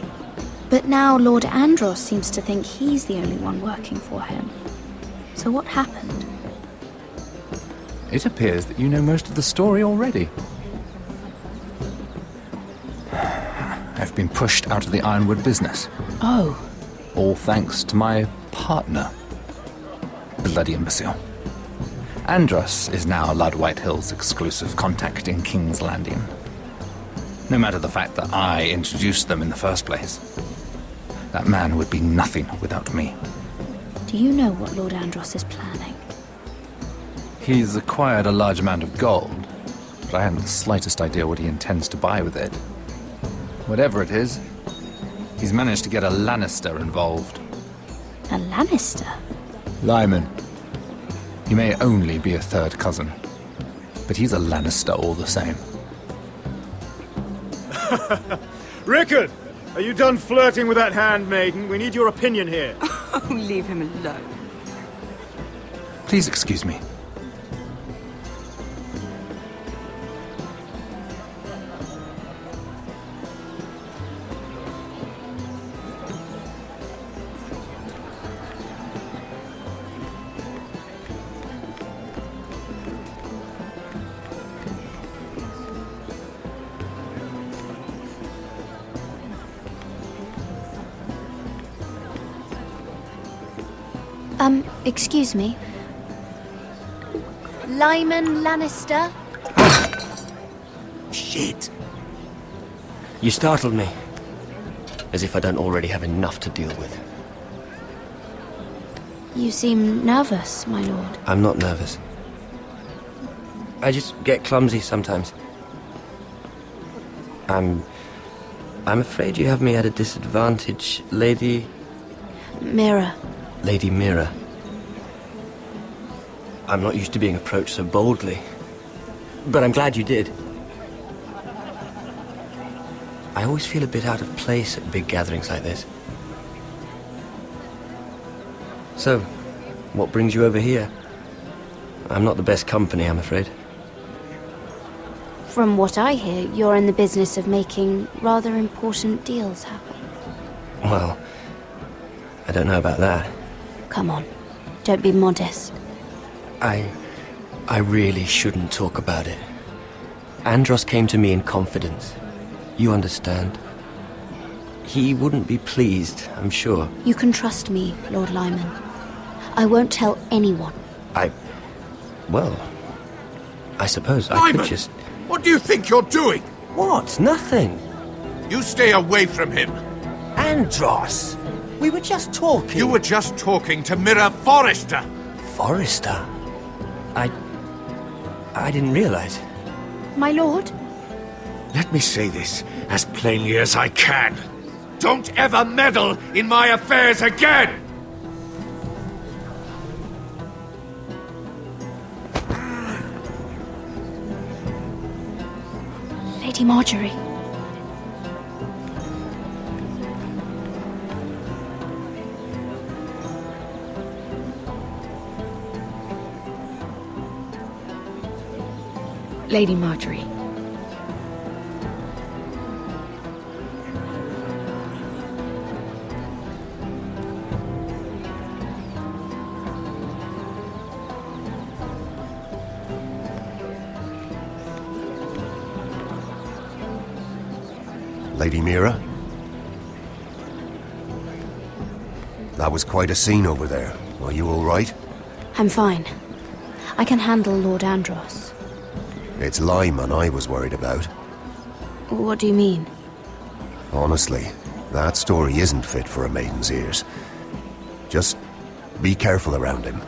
But now Lord Andros seems to think he's the only one working for him. So what happened? It appears that you know most of the story already. I've been pushed out of the ironwood business. Oh. All thanks to my partner. Bloody imbecile. Andros is now Lord Whitehill's exclusive contact in King's Landing. No matter the fact that I introduced them in the first place. That man would be nothing without me. Do you know what Lord Andros is planning? He's acquired a large amount of gold, but I haven't the slightest idea what he intends to buy with it. Whatever it is, he's managed to get a Lannister involved. A Lannister? Lyman. He may only be a third cousin, but he's a Lannister all the same. Rickard! Are you done flirting with that handmaiden? We need your opinion here. Oh, leave him alone. Please excuse me. Excuse me. Lyman Lannister? Shit. You startled me. As if I don't already have enough to deal with. You seem nervous, my lord. I'm not nervous. I just get clumsy sometimes. I'm afraid you have me at a disadvantage, Lady... Mira. Lady Mira. I'm not used to being approached so boldly. But I'm glad you did. I always feel a bit out of place at big gatherings like this. So, what brings you over here? I'm not the best company, I'm afraid. From what I hear, you're in the business of making rather important deals happen. Well, I don't know about that. Come on, don't be modest. I really shouldn't talk about it. Andros came to me in confidence. You understand? He wouldn't be pleased, I'm sure. You can trust me, Lord Lyman. I won't tell anyone. Well, I suppose I Lyman! could just... What do you think you're doing? What? Nothing. You stay away from him. Andros! We were just talking. You were just talking to Mirror Forrester. Forrester? I didn't realize. My lord? Let me say this as plainly as I can. Don't ever meddle in my affairs again! Lady Marjorie. Lady Marjorie. Lady Mira? That was quite a scene over there. Are you all right? I'm fine. I can handle Lord Andros. It's Lyman I was worried about. What do you mean? Honestly, that story isn't fit for a maiden's ears. Just be careful around him.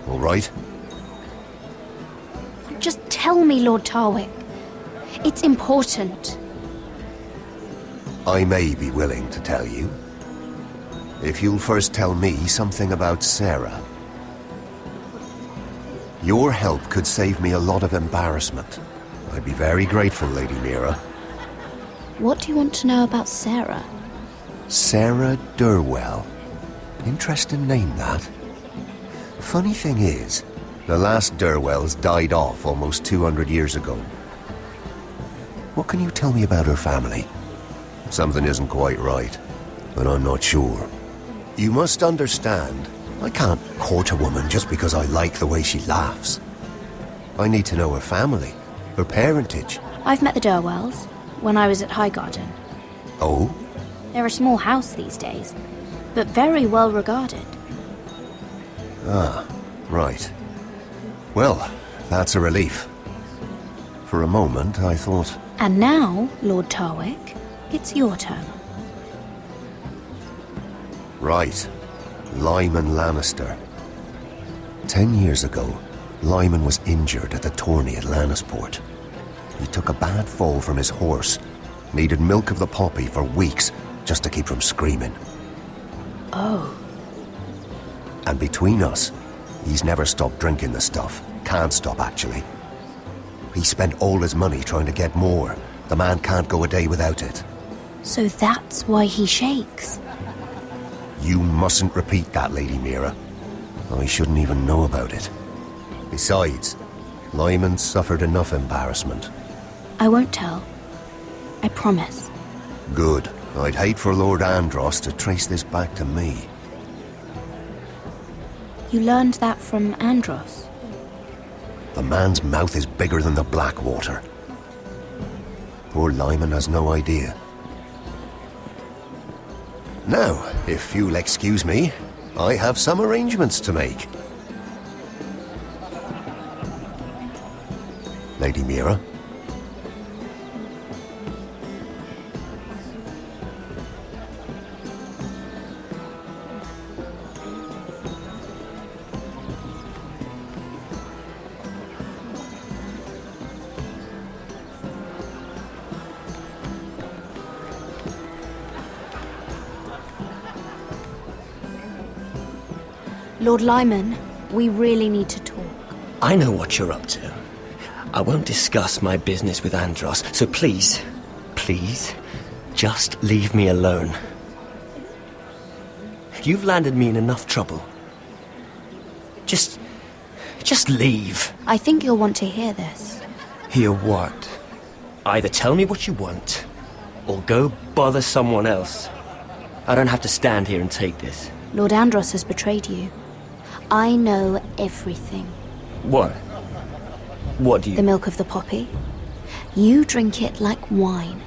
All right? Just tell me, Lord Tarwick. It's important. I may be willing to tell you. If you'll first tell me something about Sarah. Your help could save me a lot of embarrassment. I'd be very grateful, Lady Mira. What do you want to know about Sarah? Sarah Durwell. Interesting name, that. Funny thing is, the last Durwells died off almost 200 years ago. What can you tell me about her family? Something isn't quite right, but I'm not sure. You must understand, I can't court a woman just because I like the way she laughs. I need to know her family, her parentage. I've met the Durwells when I was at Highgarden. Oh? They're a small house these days, but very well regarded. Ah, right. Well, that's a relief. For a moment, I thought... And now, Lord Tarwick, it's your turn. Right. Lyman Lannister. 10 years ago, Lyman was injured at the tourney at Lannisport. He took a bad fall from his horse. Needed milk of the poppy for weeks just to keep from screaming. Oh. And between us, he's never stopped drinking the stuff. Can't stop, actually. He spent all his money trying to get more. The man can't go a day without it. So that's why he shakes. You mustn't repeat that, Lady Mira. I shouldn't even know about it. Besides, Lyman suffered enough embarrassment. I won't tell. I promise. Good. I'd hate for Lord Andros to trace this back to me. You learned that from Andros? The man's mouth is bigger than the Blackwater. Poor Lyman has no idea. Now, if you'll excuse me, I have some arrangements to make. Lady Mira? Lord Lyman, we really need to talk. I know what you're up to. I won't discuss my business with Andros, so please, just leave me alone. You've landed me in enough trouble. Just leave. I think you'll want to hear this. Hear what? Either tell me what you want, or go bother someone else. I don't have to stand here and take this. Lord Andros has betrayed you. I know everything. What? What do you... The milk of the poppy. You drink it like wine.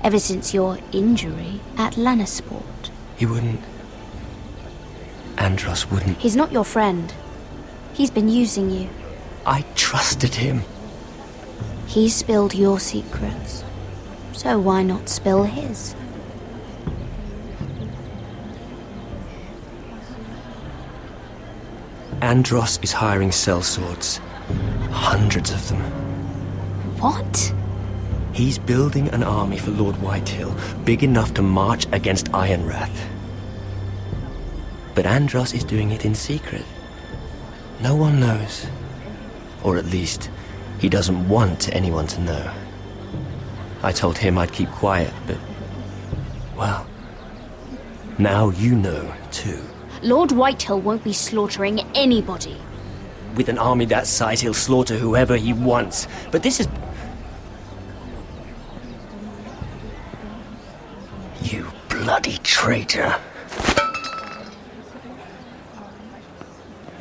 Ever since your injury at Lannisport. He wouldn't. Andros wouldn't. He's not your friend. He's been using you. I trusted him. He spilled your secrets. So why not spill his? Andros is hiring sellswords. Hundreds of them. What? He's building an army for Lord Whitehill, big enough to march against Ironrath. But Andros is doing it in secret. No one knows. Or at least, he doesn't want anyone to know. I told him I'd keep quiet, but... well... now you know, too. Lord Whitehill won't be slaughtering anybody. With an army that size, he'll slaughter whoever he wants. But this is... You bloody traitor.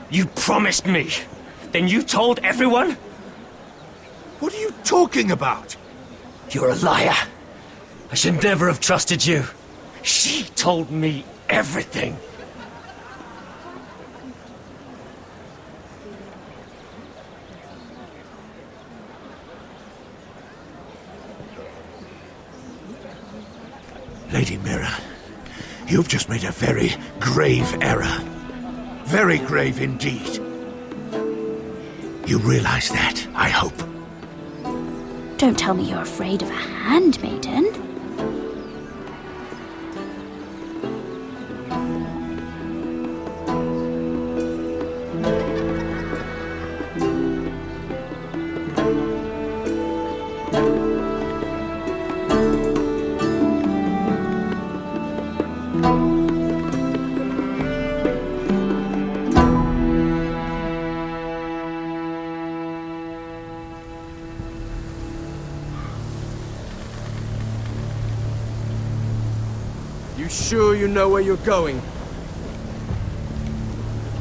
You promised me. Then you told everyone? What are you talking about? You're a liar. I should never have trusted you. She told me everything. Lady Mira, you've just made a very grave error. Very grave indeed. You realize that, I hope. Don't tell me you're afraid of a handmaiden. You sure you know where you're going?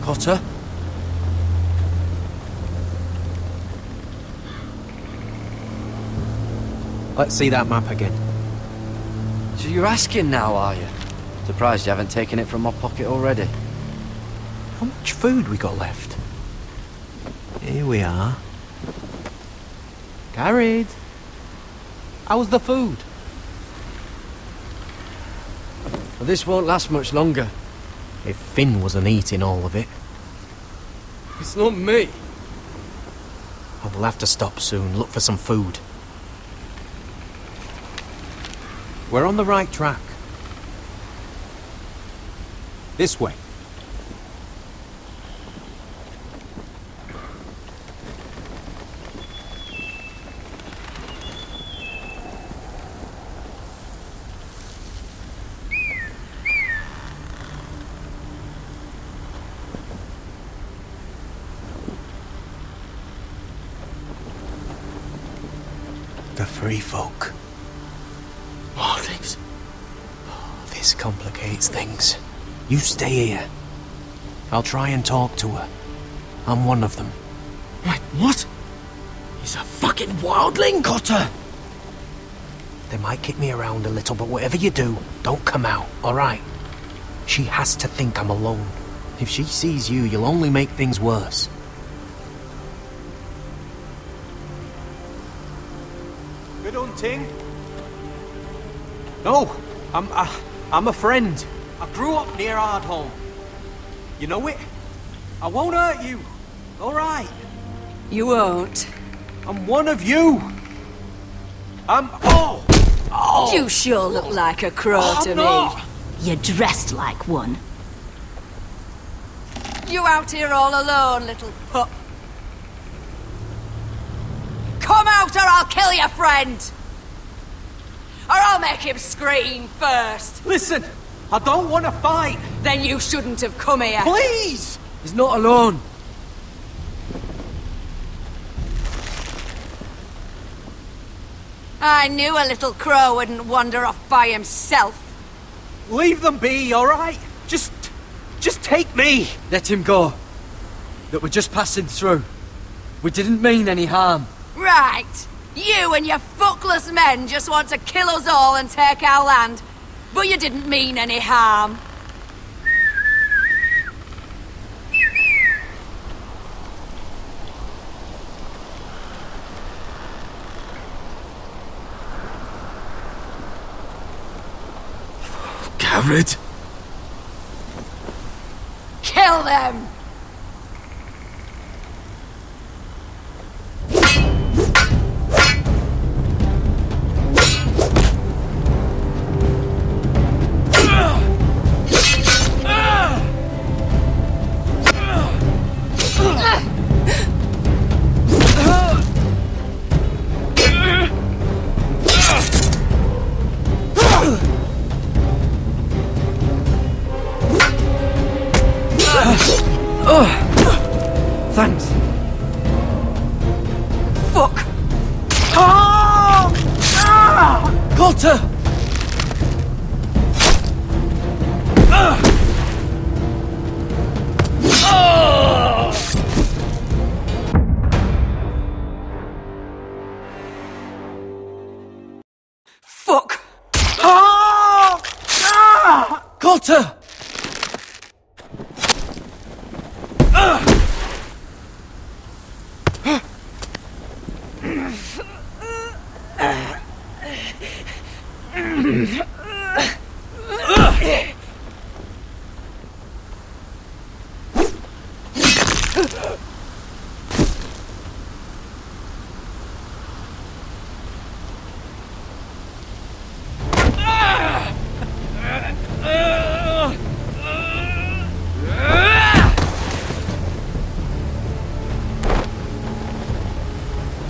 Cotter? Let's see that map again. So you're asking now, are you? Surprised you haven't taken it from my pocket already. How much food we got left? Here we are. Carried. How's the food? Well, this won't last much longer. If Finn wasn't eating all of it. It's not me. I will have to stop soon, look for some food. We're on the right track. This way. The free folk. Marlings. Oh, this complicates things. You stay here. I'll try and talk to her. I'm one of them. Wait, what? He's a fucking wildling, Cotter! They might kick me around a little, but whatever you do, don't come out, alright? She has to think I'm alone. If she sees you, you'll only make things worse. Good hunting. No, I'm a friend. I grew up near Ardholm. You know it? I won't hurt you. All right. You won't. I'm one of you. Oh! You sure look like a crow to not. me. You're dressed like one. You out here all alone, little pup? Come out or I'll kill your friend! Or I'll make him scream first! Listen, I don't want to fight. Then you shouldn't have come here. Please! He's not alone. I knew a little crow wouldn't wander off by himself. Leave them be, all right? Just take me. Let him go. Look, we're just passing through. We didn't mean any harm. Right. You and your fuckless men just want to kill us all and take our land. But you didn't mean any harm. Garrett? Kill them! Thanks. Fuck! Cotter! Fuck! Cotter!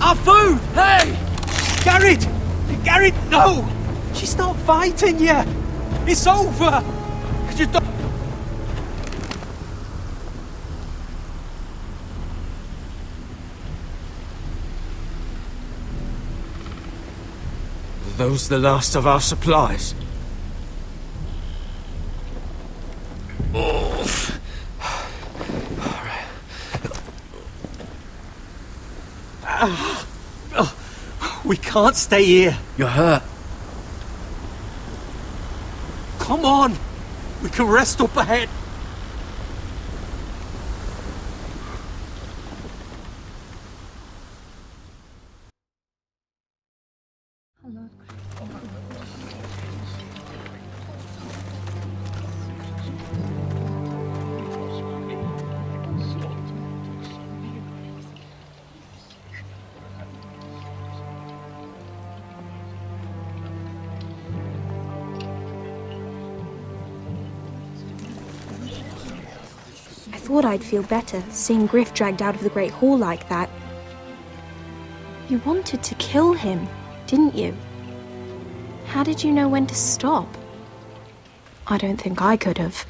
Our food! Hey! Garrett! Garrett, no! She's not fighting you! It's over! Just don't... Are those the last of our supplies? We can't stay here. You're hurt. Come on! We can rest up ahead. I thought I'd feel better, seeing Griff dragged out of the Great Hall like that. You wanted to kill him, didn't you? How did you know when to stop? I don't think I could have.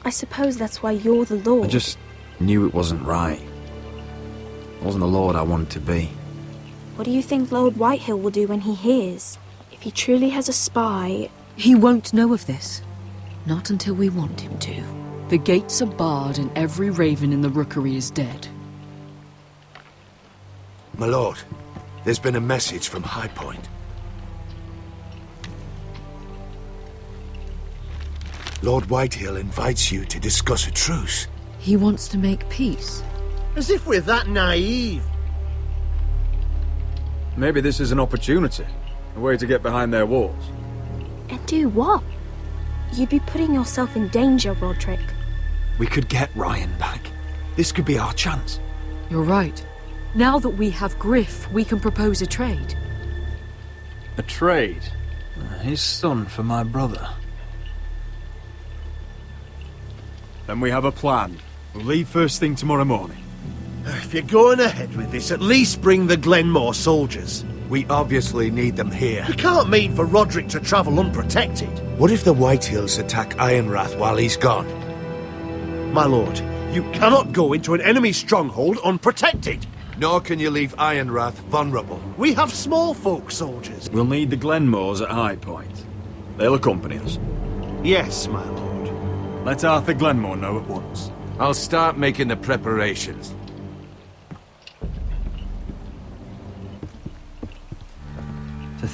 I suppose that's why you're the Lord. I just knew it wasn't right. I wasn't the Lord I wanted to be. What do you think Lord Whitehill will do when he hears? If he truly has a spy... He won't know of this. Not until we want him to. The gates are barred and every raven in the rookery is dead. My lord, there's been a message from High Point. Lord Whitehill invites you to discuss a truce. He wants to make peace. As if we're that naive. Maybe this is an opportunity. A way to get behind their walls. And do what? You'd be putting yourself in danger, Roderick. We could get Ryan back. This could be our chance. You're right. Now that we have Griff, we can propose a trade. A trade? His son for my brother. Then we have a plan. We'll leave first thing tomorrow morning. If you're going ahead with this, at least bring the Glenmore soldiers. We obviously need them here. You can't mean for Roderick to travel unprotected. What if the Whitehills attack Ironrath while he's gone? My lord, you cannot go into an enemy stronghold unprotected. Nor can you leave Ironrath vulnerable. We have small folk soldiers. We'll need the Glenmores at High Point. They'll accompany us. Yes, my lord. Let Arthur Glenmore know at once. I'll start making the preparations.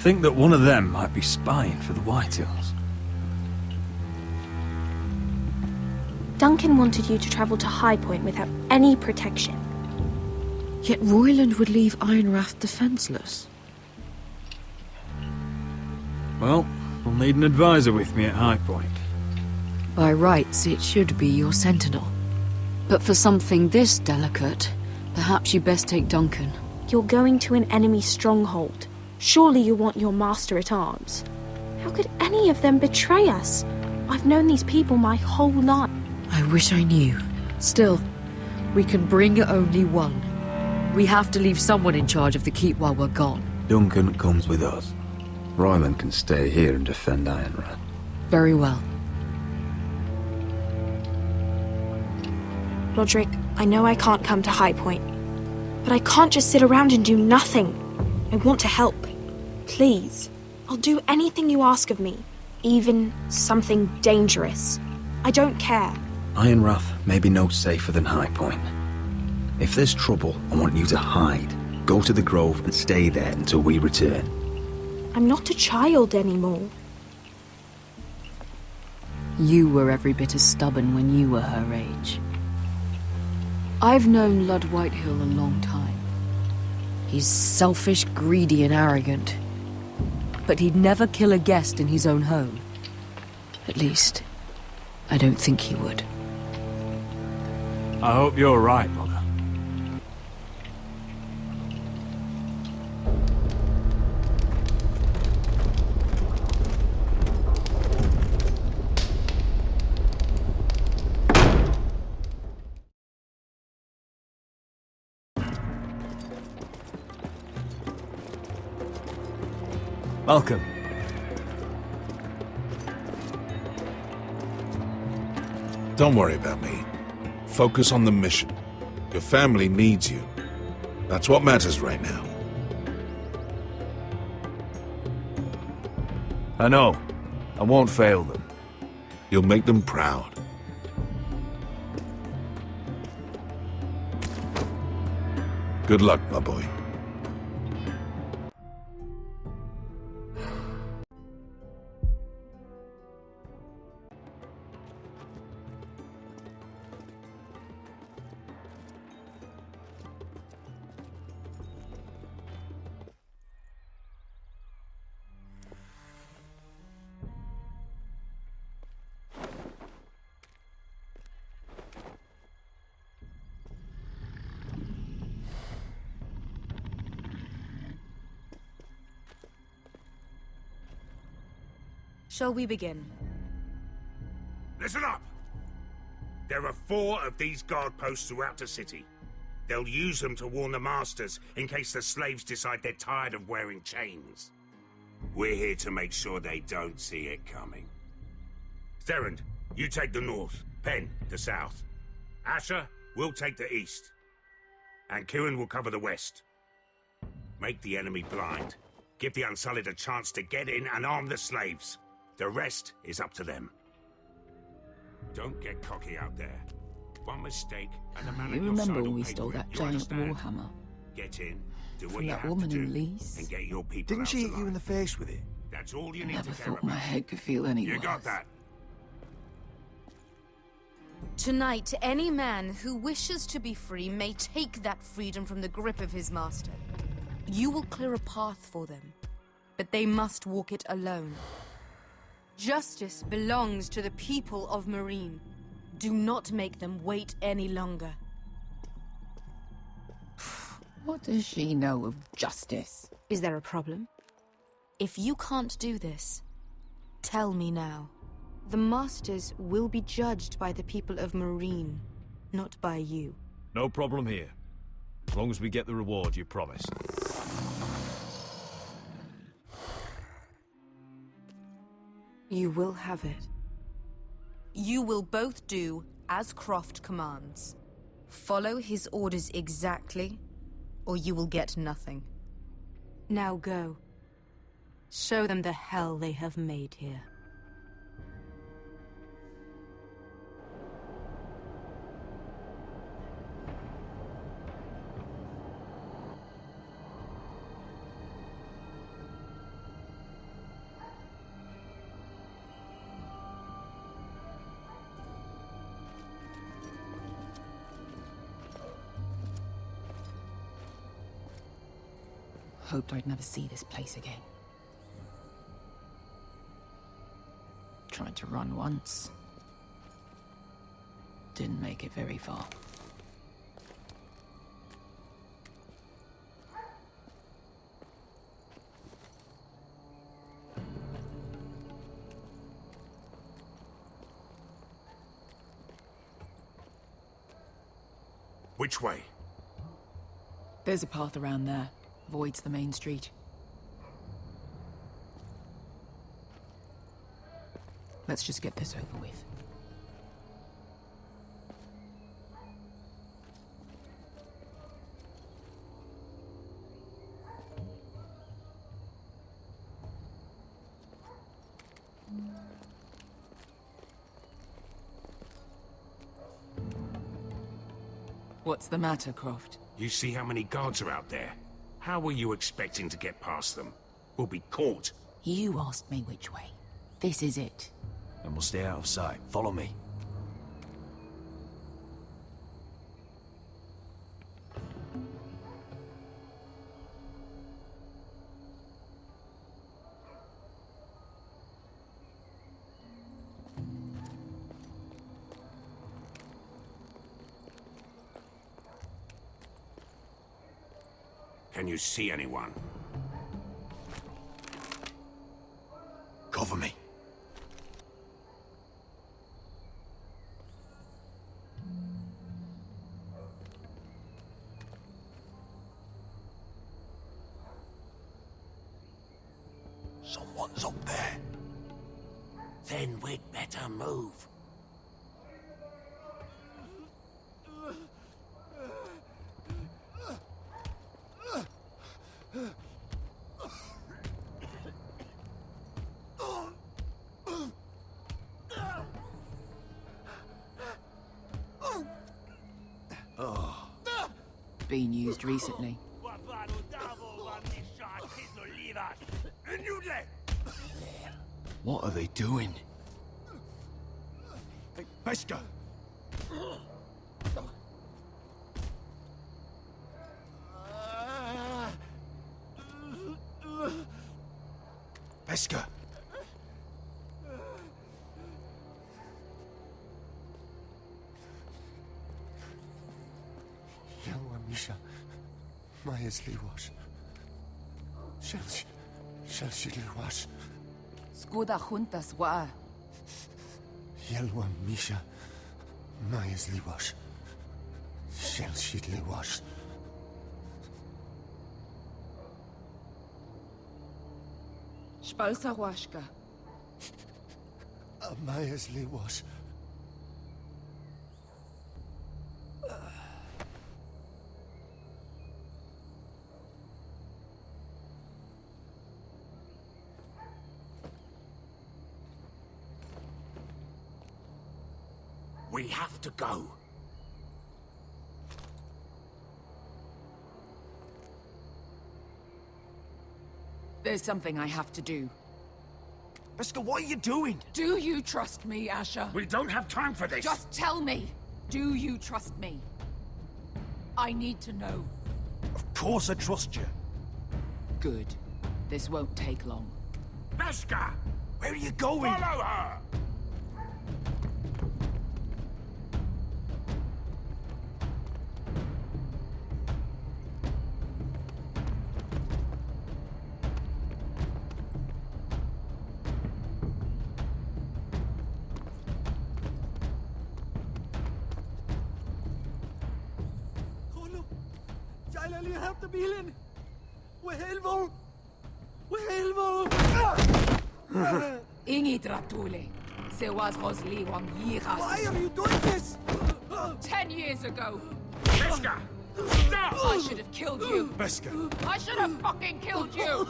think that one of them might be spying for the Whitehills. Duncan wanted you to travel to High Point without any protection. Yet Royland would leave Ironrath defenseless. Well, we'll need an advisor with me at High Point. By rights, it should be your sentinel. But for something this delicate, perhaps you best take Duncan. You're going to an enemy stronghold. Surely you want your master-at-arms. How could any of them betray us? I've known these people my whole life. I wish I knew. Still, we can bring only one. We have to leave someone in charge of the keep while we're gone. Duncan comes with us. Royland can stay here and defend Ironrath. Very well. Roderick, I know I can't come to High Point, but I can't just sit around and do nothing. I want to help. Please. I'll do anything you ask of me, even something dangerous. I don't care. Ironrath may be no safer than High Point. If there's trouble, I want you to hide. Go to the Grove and stay there until we return. I'm not a child anymore. You were every bit as stubborn when you were her age. I've known Lud Whitehill a long time. He's selfish, greedy, and arrogant. But he'd never kill a guest in his own home. At least, I don't think he would. I hope you're right, Mother. Welcome. Don't worry about me. Focus on the mission. Your family needs you. That's what matters right now. I know. I won't fail them. You'll make them proud. Good luck, my boy. Shall we begin? Listen up! There are 4 of these guard posts throughout the city. They'll use them to warn the masters in case the slaves decide they're tired of wearing chains. We're here to make sure they don't see it coming. Therend, you take the north. Penn, the south. Asher, we'll take the east. And Kieran will cover the west. Make the enemy blind. Give the Unsullied a chance to get in and arm the slaves. The rest is up to them. Don't get cocky out there. One mistake and the man You on your remember side when will we pay stole for it. that You giant understand? warhammer? Get in, do what From you that have woman to in do, Lee's? and get your people Didn't out she hit alive. you in the face with it? That's all you I need never to care thought my about. head could feel any You worse. got that? Tonight, any man who wishes to be free may take that freedom from the grip of his master. You will clear a path for them, but they must walk it alone. Justice belongs to the people of Marine. Do not make them wait any longer. What does she know of justice? Is there a problem? If you can't do this, tell me now. The Masters will be judged by the people of Marine, not by you. No problem here. As long as we get the reward you promised. You will have it. You will both do as Croft commands. Follow his orders exactly, or you will get nothing. Now go. Show them the hell they have made here. Hoped I'd never see this place again. Tried to run once. Didn't make it very far. Which way? There's a path around there. Voids the main street. Let's just get this over with. What's the matter, Croft? You see how many guards are out there? How were you expecting to get past them? We'll be caught. You asked me which way. This is it. And we'll stay out of sight. Follow me. Can you see anyone? Cover me. Someone's up there. Then we'd better move. Been used recently. What are they doing? Hey, Pesca! Pesca! Yelwa Misha, Majesli wash. Shelshidli wash. Skuda juntas wa. Yelwa Misha, Majesli wash. Shelshidli wash. Spalsa washka. Majesli wash. We have to go. There's something I have to do. Pesca, what are you doing? Do you trust me, Asher? We don't have time for this. Just tell me. Do you trust me? I need to know. Of course I trust you. Good. This won't take long. Pesca! Where are you going? Follow her! Bilen! Wehelvo! Wehelvo! Ingi Dratule. Se was Rosli wang yiras. Why are you doing this? 10 years ago. Pesca! Stop! I should have killed you. Pesca! I should have fucking killed you.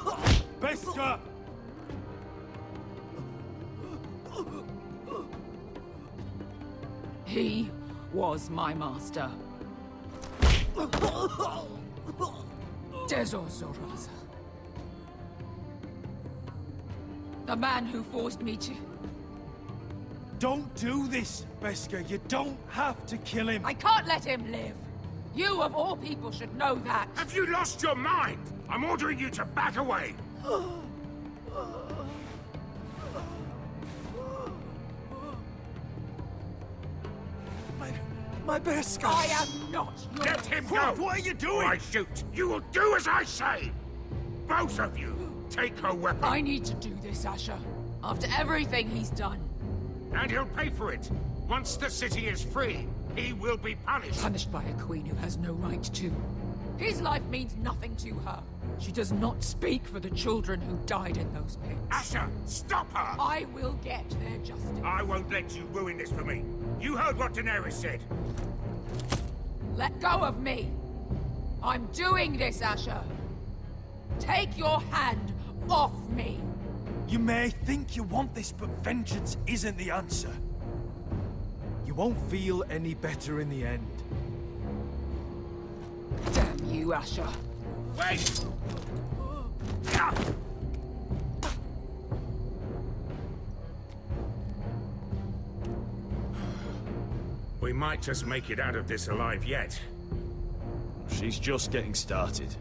Pesca! He was my master. Dezo Zoraza. The man who forced me to... Don't do this, Pesca. You don't have to kill him. I can't let him live. You, of all people, should know that. Have you lost your mind? I'm ordering you to back away. My best guy. I am not your... Let him go! What are you doing? Or I shoot. You will do as I say. Both of you, take her weapon. I need to do this, Asher. After everything he's done. And he'll pay for it. Once the city is free, he will be punished. Punished by a queen who has no right to. His life means nothing to her. She does not speak for the children who died in those pits. Asher, stop her! I will get their justice. I won't let you ruin this for me. You heard what Daenerys said. Let go of me! I'm doing this, Asher! Take your hand off me! You may think you want this, but vengeance isn't the answer. You won't feel any better in the end. Damn you, Asher! Wait! We might just make it out of this alive yet. She's just getting started.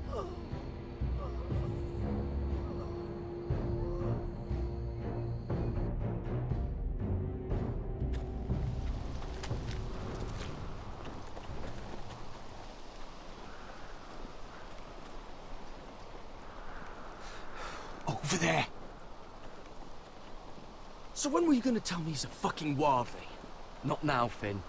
Over there. So when were you gonna tell me he's a fucking wildling? Not now, Finn.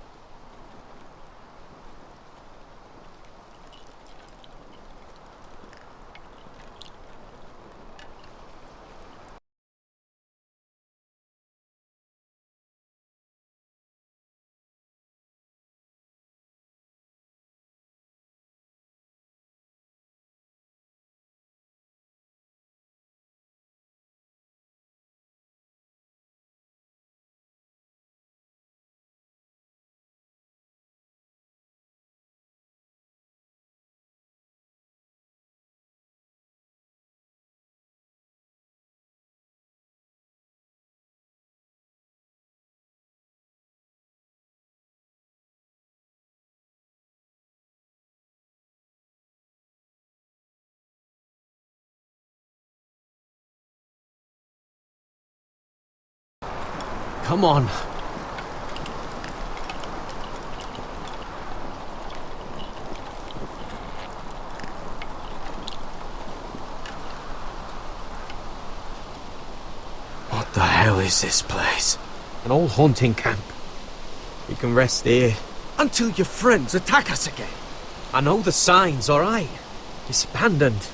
Come on. What the hell is this place? An old hunting camp. We can rest here. Until your friends attack us again. I know the signs, alright? It's abandoned.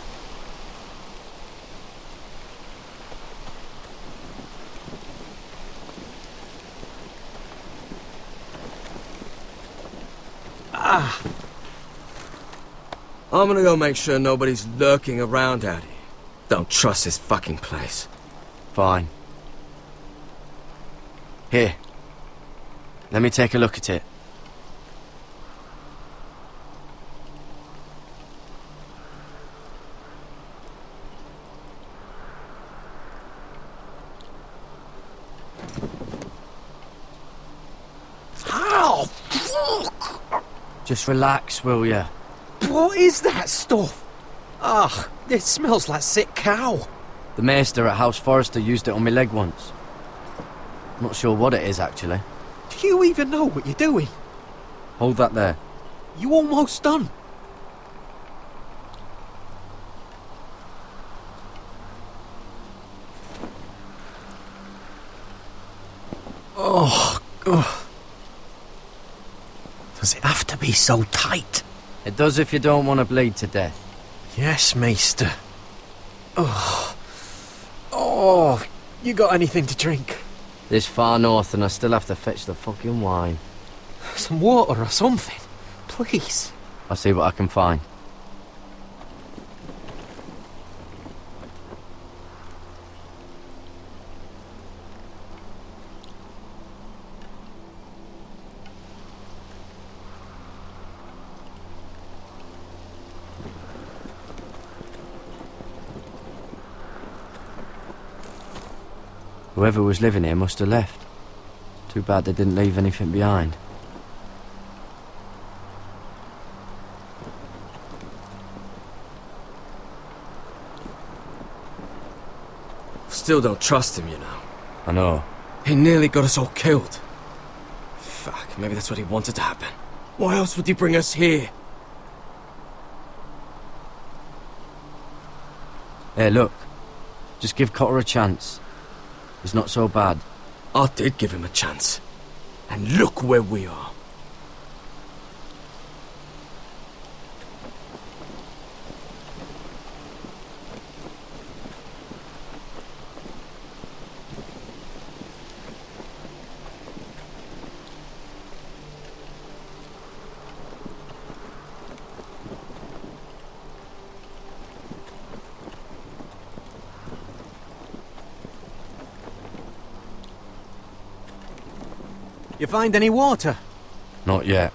I'm gonna go make sure nobody's lurking around out here. Don't trust this fucking place. Fine. Here. Let me take a look at it. Ow! Fuck! Just relax, will ya? What is that stuff? Ugh, it smells like sick cow. The maester at House Forrester used it on my leg once. Not sure what it is, actually. Do you even know what you're doing? Hold that there. You almost done. Oh, God. Does it have to be so tight? It does if you don't want to bleed to death. Yes, Maester. Oh. Oh, you got anything to drink? This far north and I still have to fetch the fucking wine. Some water or something, please. I'll see what I can find. Whoever was living here must have left. Too bad they didn't leave anything behind. Still don't trust him, you know. I know. He nearly got us all killed. Fuck, maybe that's what he wanted to happen. Why else would he bring us here? Hey, look. Just give Cotter a chance. He's not so bad. I did give him a chance. And look where we are. You find any water? Not yet.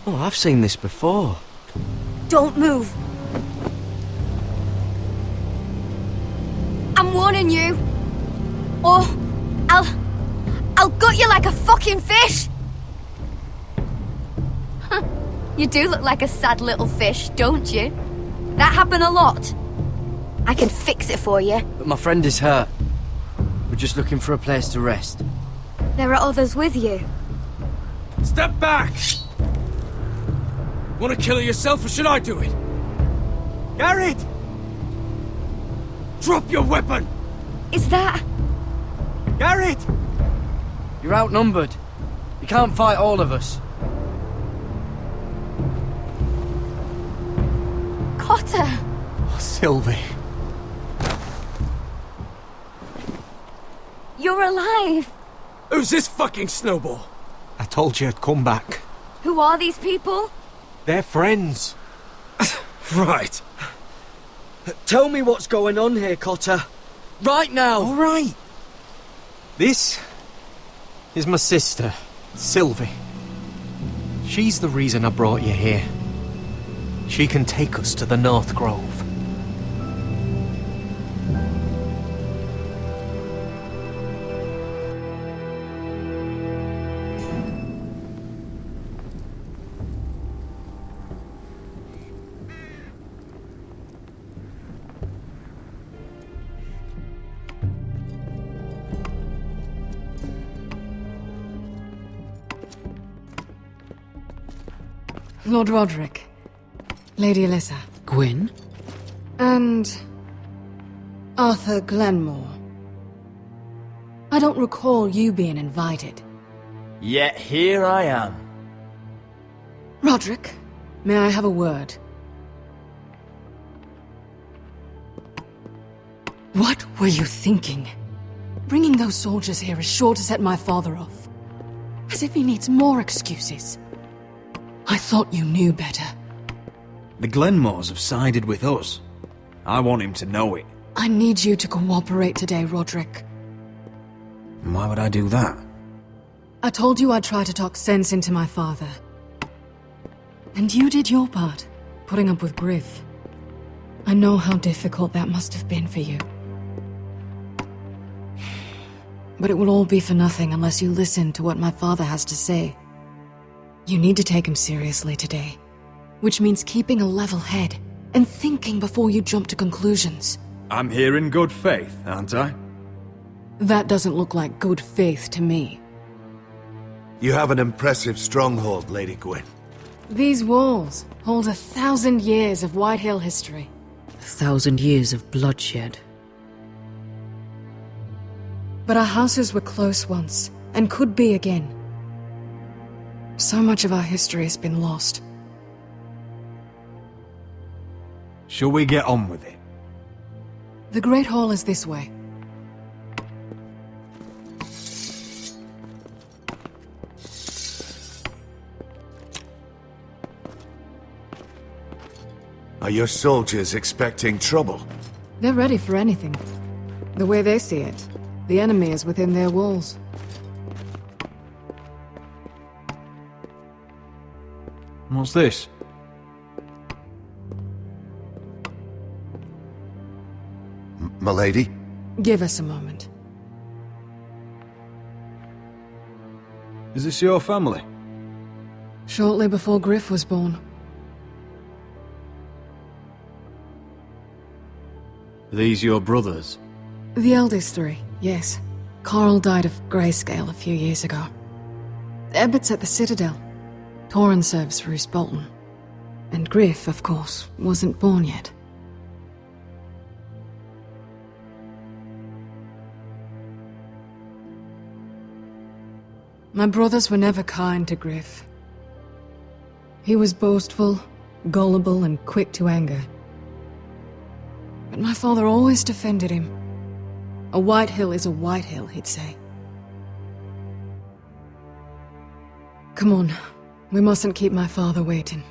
Oh, I've seen this before. Don't move. I'm warning you. Or I'll gut you like a fucking fish. You do look like a sad little fish, don't you? That happen a lot. I can fix it for you. But my friend is hurt. We're just looking for a place to rest. There are others with you. Step back! Want to kill her yourself, or should I do it? Garrett! Drop your weapon! Is that... Garrett! You're outnumbered. You can't fight all of us. Cotter! Oh, Sylvie. You're alive! Who's this fucking snowball? I told you I'd come back. Who are these people? They're friends. Right. Tell me what's going on here, Cotter. Right now! All right. This is my sister, Sylvie. She's the reason I brought you here. She can take us to the North Grove. Lord Roderick, Lady Alyssa. Gwyn? And... Arthur Glenmore. I don't recall you being invited. Yet here I am. Roderick, may I have a word? What were you thinking? Bringing those soldiers here is sure to set my father off. As if he needs more excuses. I thought you knew better. The Glenmores have sided with us. I want him to know it. I need you to cooperate today, Roderick. Why would I do that? I told you I'd try to talk sense into my father. And you did your part, putting up with Griff. I know how difficult that must have been for you. But it will all be for nothing unless you listen to what my father has to say. You need to take him seriously today, which means keeping a level head and thinking before you jump to conclusions. I'm here in good faith, aren't I? That doesn't look like good faith to me. You have an impressive stronghold, Lady Gwyn. These walls hold 1,000 years of Whitehill history. 1,000 years of bloodshed. But our houses were close once, and could be again. So much of our history has been lost. Shall we get on with it? The Great Hall is this way. Are your soldiers expecting trouble? They're ready for anything. The way they see it, the enemy is within their walls. What's this? Milady? Give us a moment. Is this your family? Shortly before Griff was born. Are these your brothers? The eldest three, yes. Carl died of grayscale a few years ago. Ebbett's at the Citadel. Torrin serves for Roose Bolton. And Griff, of course, wasn't born yet. My brothers were never kind to Griff. He was boastful, gullible, and quick to anger. But my father always defended him. A White Hill is a White Hill, he'd say. Come on, we mustn't keep my father waiting.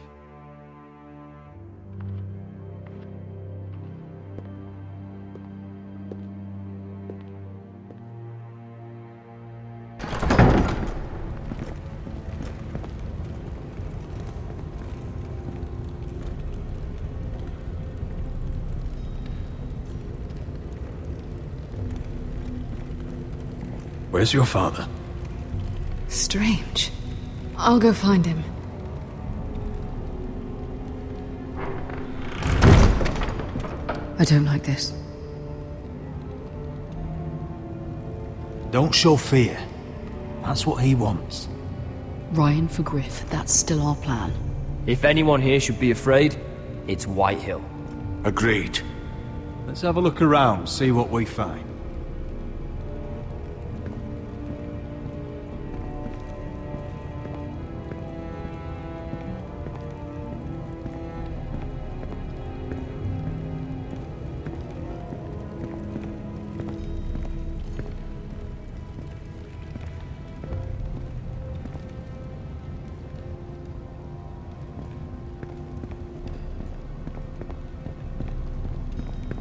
Where's your father? Strange. I'll go find him. I don't like this. Don't show fear. That's what he wants. Ryan for Griff, that's still our plan. If anyone here should be afraid, it's Whitehill. Agreed. Let's have a look around, see what we find.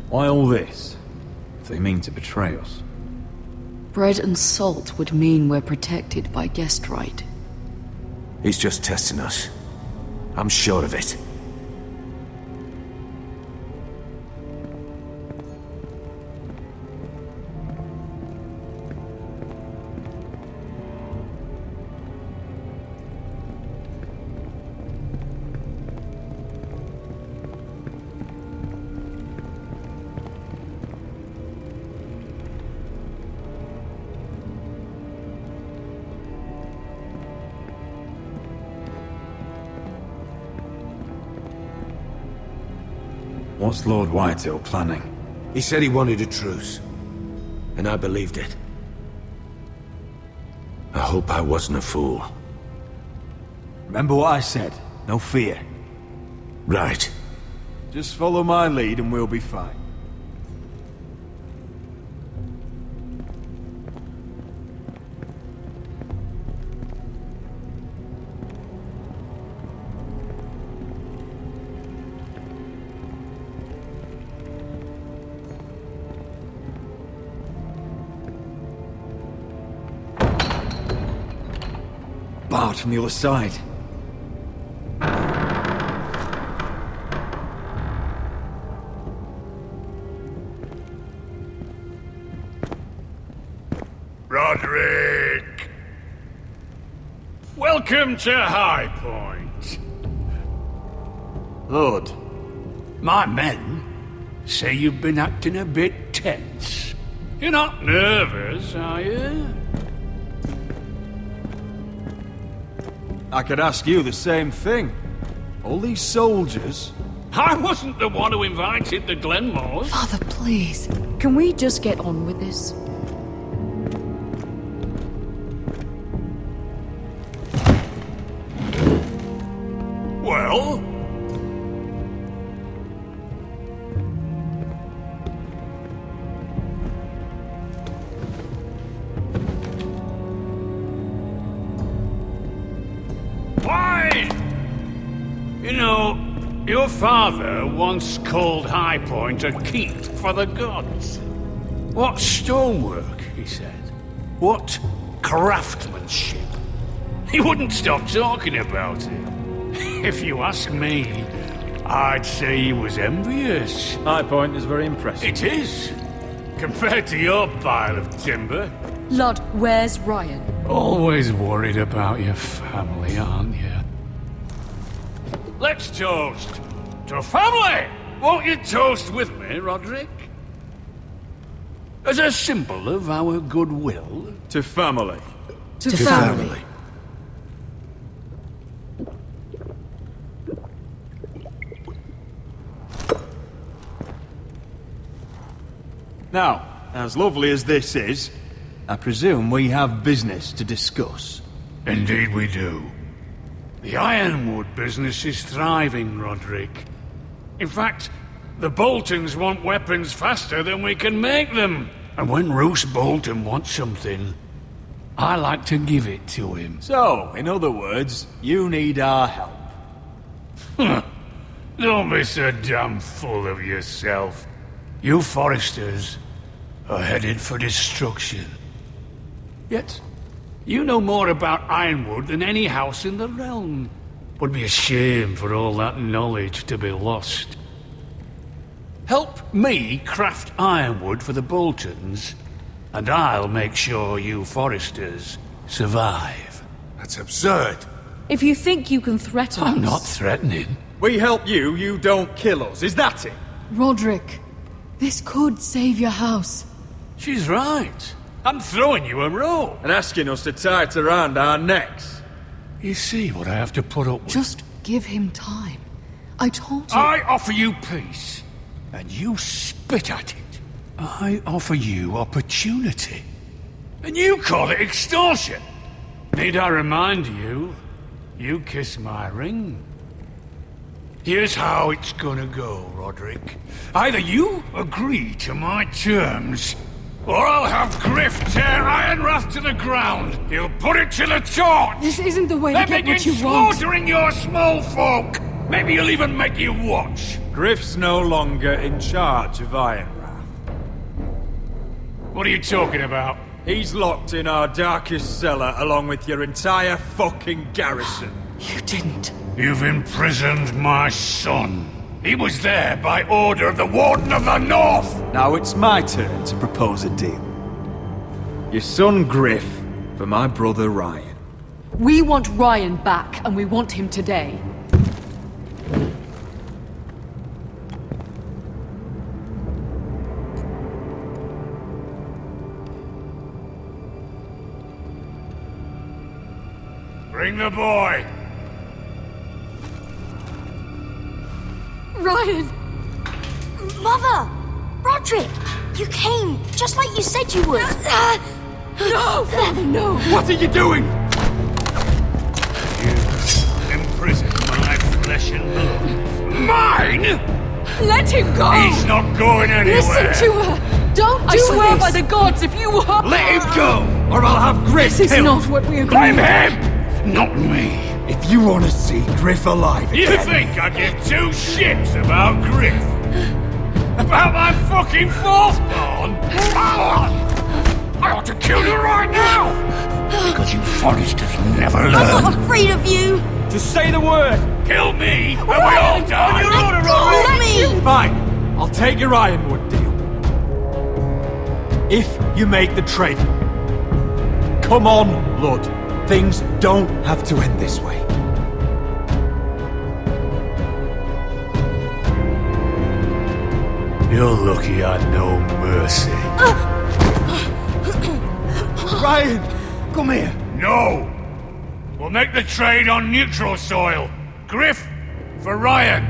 Why all this? If they mean to betray us. Bread and salt would mean we're protected by guest right. He's just testing us. I'm sure of it. What's Lord Whitehill planning? He said he wanted a truce. And I believed it. I hope I wasn't a fool. Remember what I said. No fear. Right. Just follow my lead and we'll be fine. Barred from the other side. Roderick! Welcome to High Point. Lord, my men say you've been acting a bit tense. You're not nervous, are you? I could ask you the same thing. All these soldiers... I wasn't the one who invited the Glenmores. Father, please. Can we just get on with this? Well? Your father once called High Point a keep for the gods. What stonework, he said. What craftsmanship. He wouldn't stop talking about it. If you ask me, I'd say he was envious. High Point is very impressive. It is. Compared to your pile of timber. Lud, where's Ryan? Always worried about your family, aren't you? Let's toast to family! Won't you toast with me, Roderick? As a symbol of our goodwill. To family. To family. Now, as lovely as this is, I presume we have business to discuss. Indeed we do. The Ironwood business is thriving, Roderick. In fact, the Boltons want weapons faster than we can make them. And when Roose Bolton wants something, I like to give it to him. So, in other words, you need our help. Don't be so damn full of yourself. You Foresters are headed for destruction. Yet, you know more about Ironwood than any house in the realm. Would be a shame for all that knowledge to be lost. Help me craft ironwood for the Boltons, and I'll make sure you Foresters survive. That's absurd. If you think you can threaten us... I'm not threatening. We help you, you don't kill us. Is that it? Roderick, this could save your house. She's right. I'm throwing you a rope. And asking us to tie it around our necks. You see what I have to put up with? Just give him time. I told you... I offer you peace, and you spit at it. I offer you opportunity, and you call it extortion. Need I remind you, you kiss my ring. Here's how it's gonna go, Roderick. Either you agree to my terms, or I'll have Griff tear Ironrath to the ground. He'll put it to the torch. This isn't the way to get what you want. Slaughtering your small folk. Maybe he'll even make you watch. Griff's no longer in charge of Ironrath. What are you talking about? He's locked in our darkest cellar along with your entire fucking garrison. You didn't. You've imprisoned my son. He was there by order of the Warden of the North! Now it's my turn to propose a deal. Your son Griff for my brother Ryan. We want Ryan back, and we want him today. Bring the boy! Ryan! Mother! Roderick! You came, just like you said you would. No! Father, no! What are you doing? You imprisoned my flesh and blood. Mine?! Let him go! He's not going anywhere! Listen to her! Don't do this! I swear by the gods, if you were... Let him go, or I'll have Griff This is killed! not what we agreed. Blame him! Not me! If you want to see Griff alive again... You think I give two shits about Griff? About my fucking fourth-born? I ought to kill you right now! Because you Foresters never learn. I'm not afraid of you! Just say the word! Kill me, and we all die! On your order, Let me! Fine, I'll take your Ironwood deal. If you make the trade. Come on, Lud. Things don't have to end this way. You're lucky I know mercy. Ryan, come here. No! We'll make the trade on neutral soil. Griff for Ryan.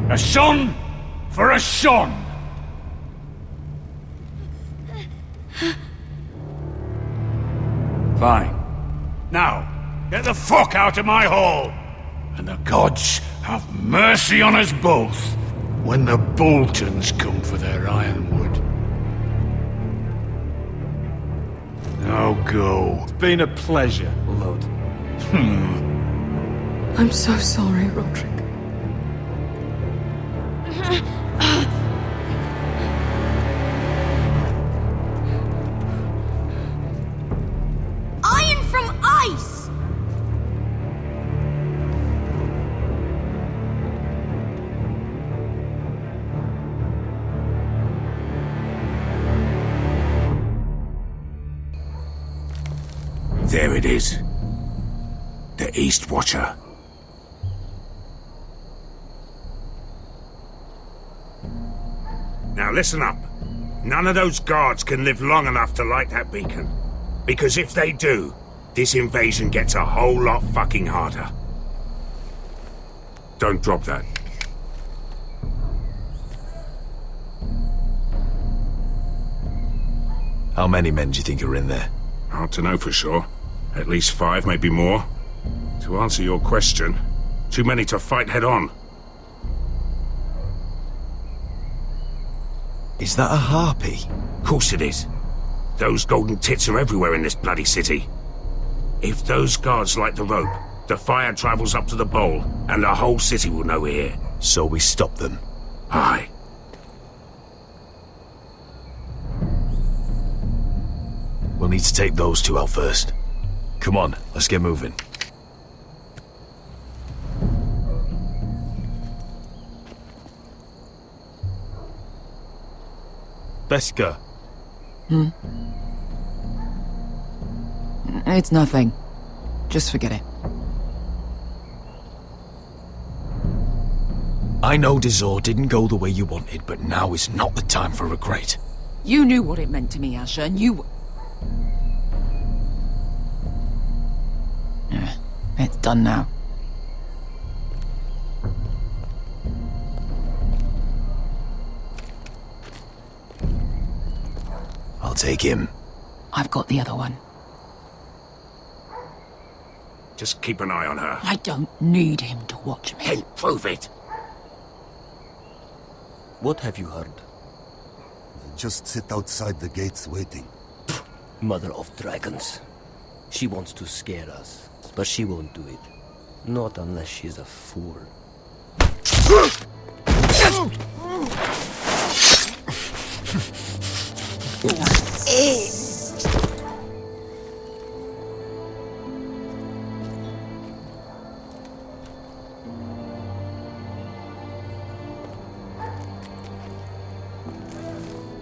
A son for a son. Fine. Now, get the fuck out of my hall! And the gods have mercy on us both when the Boltons come for their ironwood. Now go. It's been a pleasure, Lud. I'm so sorry, Roderick. There it is. The East Watcher. Now listen up. None of those guards can live long enough to light that beacon. Because if they do, this invasion gets a whole lot fucking harder. Don't drop that. How many men do you think are in there? Hard to know for sure. At least 5, maybe more. To answer your question, too many to fight head on. Is that a harpy? Of course it is. Those golden tits are everywhere in this bloody city. If those guards light the rope, the fire travels up to the bowl, and the whole city will know we're here. So we stop them? Aye. We'll need to take those 2 out first. Come on, let's get moving. Beska. It's nothing. Just forget it. I know Dizor didn't go the way you wanted, but now is not the time for regret. You knew what it meant to me, Asher, and you... It's done now. I'll take him. I've got the other one. Just keep an eye on her. I don't need him to watch me. Then prove it. What have you heard? Just sit outside the gates waiting. Mother of dragons. She wants to scare us, but she won't do it. Not unless she's a fool.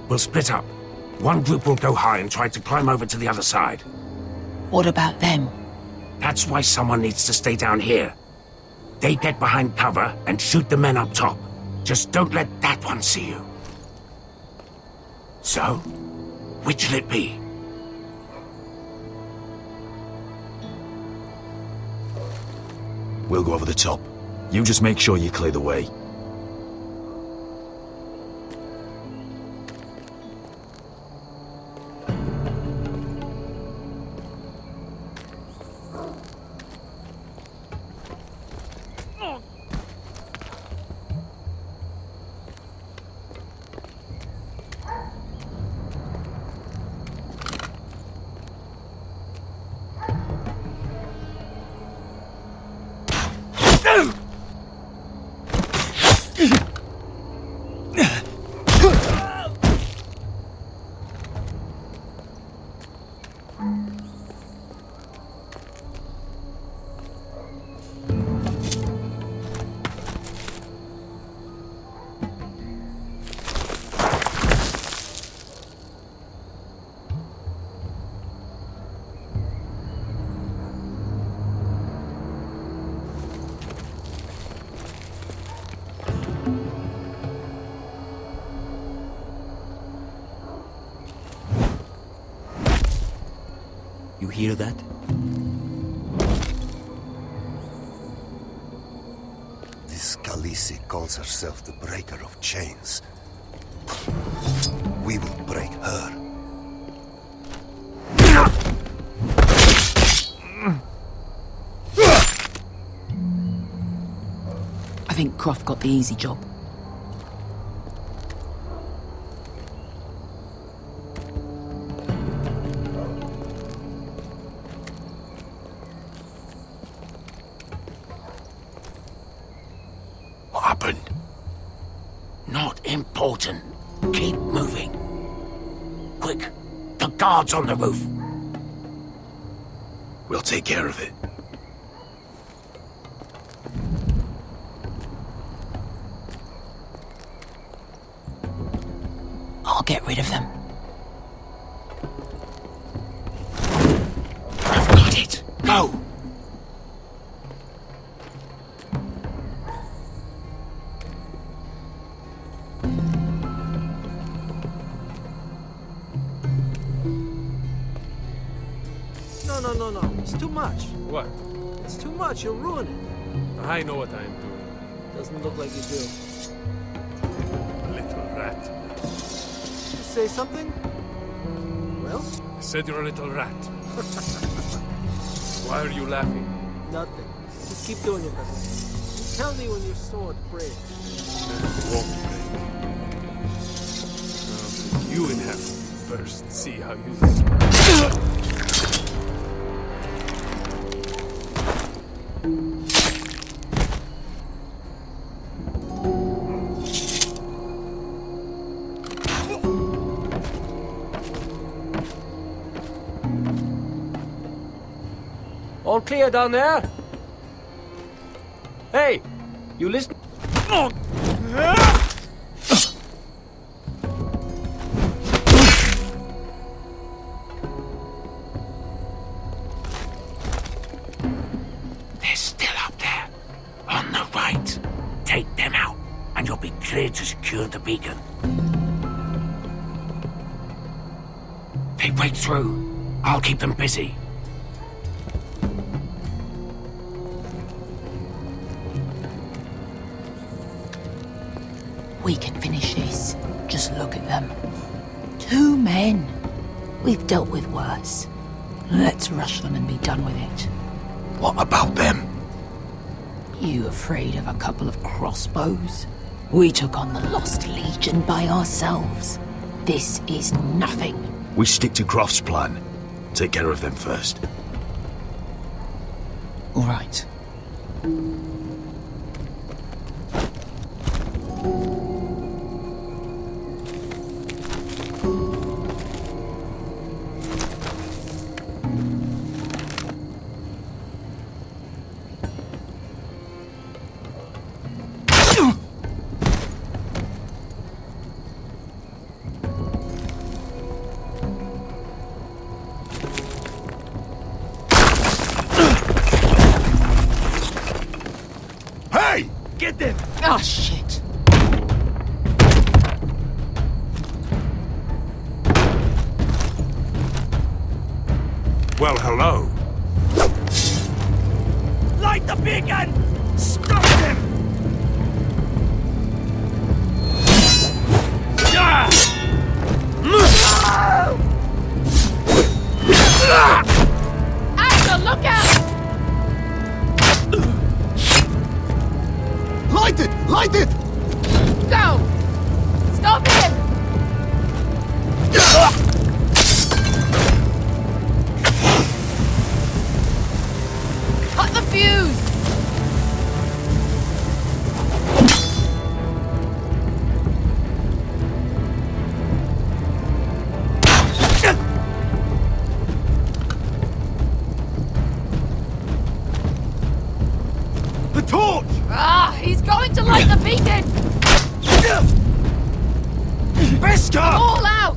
We'll split up. One group will go high and try to climb over to the other side. What about them? That's why someone needs to stay down here. They get behind cover and shoot the men up top. Just don't let that one see you. So, which'll it be? We'll go over the top. You just make sure you clear the way. You hear that? This Khaleesi calls herself the Breaker of Chains. We will break her. I think Croft got the easy job. What happened? Not important. Keep moving. Quick, the guards on the roof. We'll take care of it. I'll get rid of them. I've got Go! No. It's too much. What? It's too much. You'll ruin it. I know what I am doing. Doesn't look like you do. Little rat. You say something? Well? I said you're a little rat. Why are you laughing? Nothing. Just keep doing it, brother. You tell me when your sword breaks. It won't break. You in heaven first. See how you do. All clear down there? Hey, you listen? They're still up there. On the right. Take them out, and you'll be cleared to secure the beacon. They break through. I'll keep them busy. We can finish this. Just look at them. 2 men. We've dealt with worse. Let's rush them and be done with it. What about them? You afraid of a couple of crossbows? We took on the Lost Legion by ourselves. This is nothing. We stick to Croft's plan. Take care of them first. All right. Hey! Get them! Ah, shit. Well, hello. Light the beacon! Stop them! Asher, look out! Light it! Light it! Go! Stop him! Cut the fuse! The torch! Ah, he's going to light the beacon! Beskar! All out!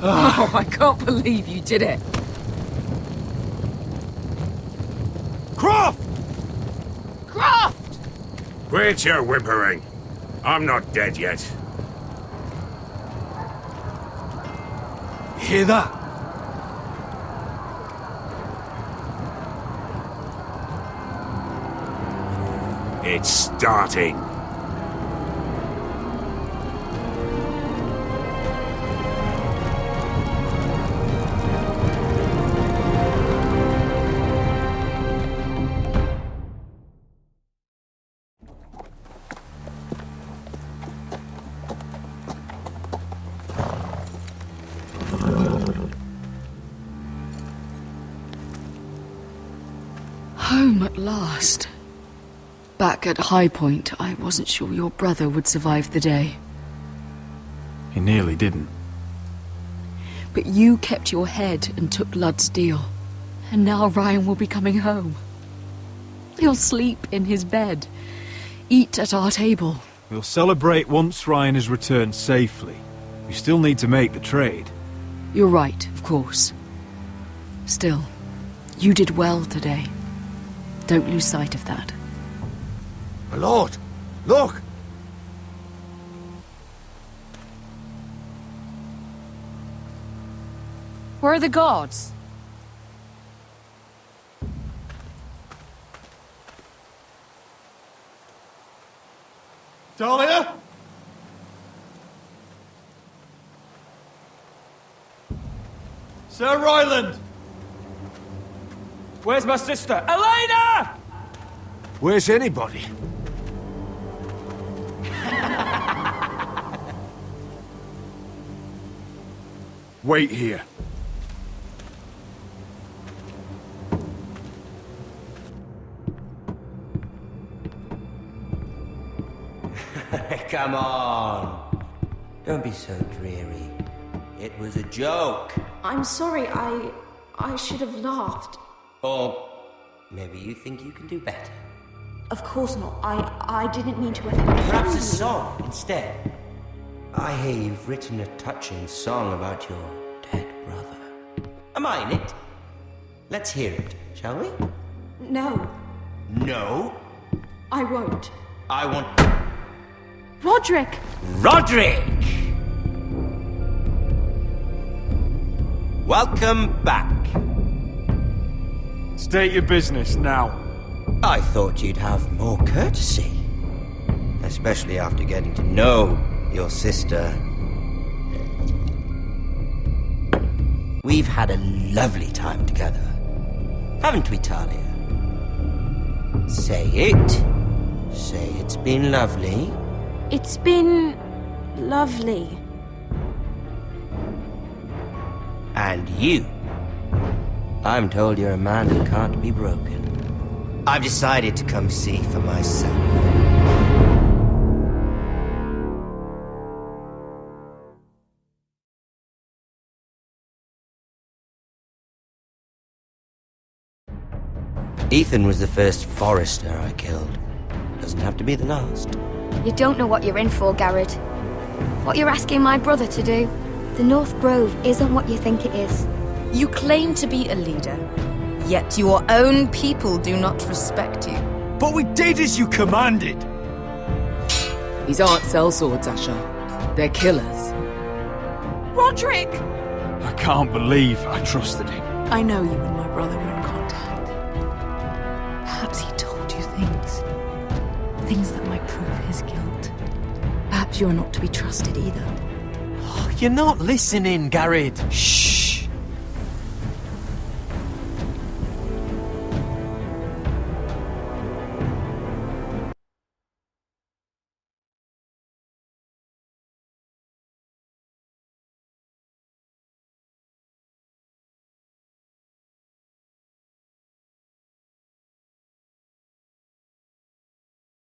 Oh, I can't believe you did it. Croft! Croft! Quit your whimpering. I'm not dead yet. Hear that? It's starting. home at last. Back at High Point, I wasn't sure your brother would survive the day. He nearly didn't. But you kept your head and took Ludd's deal. And now Ryan will be coming home. He'll sleep in his bed, eat at our table. We'll celebrate once Ryan has returned safely. We still need to make the trade. You're right, of course. Still, you did well today. Don't lose sight of that. My lord, look! Where are the guards? Talia? Sir Ryland! Where's my sister? Elena! Where's anybody? Wait here. Come on. Don't be so dreary. It was a joke. I'm sorry, I should have laughed. Or maybe you think you can do better. Of course not. I didn't mean to offend you. Perhaps a song instead. I hear you've written a touching song about your dead brother. Am I in it? Let's hear it, shall we? No, No. I won't. I want... Roderick! Roderick! Welcome back. State your business now. I thought you'd have more courtesy. Especially after getting to know your sister. We've had a lovely time together. Haven't we, Talia? Say it. Say it's been lovely. It's been lovely. And you. I'm told you're a man who can't be broken. I've decided to come see for myself. Ethan was the first Forrester I killed. Doesn't have to be the last. You don't know what you're in for, Garrett. What you're asking my brother to do. The North Grove isn't what you think it is. You claim to be a leader, yet your own people do not respect you. But we did as you commanded! These aren't sellswords, Asher. They're killers. Roderick! I can't believe I trusted him. I know you and my brother were in contact. Perhaps he told you things. Things that might prove his guilt. Perhaps you're not to be trusted either. You're not listening, Garrett. Shh!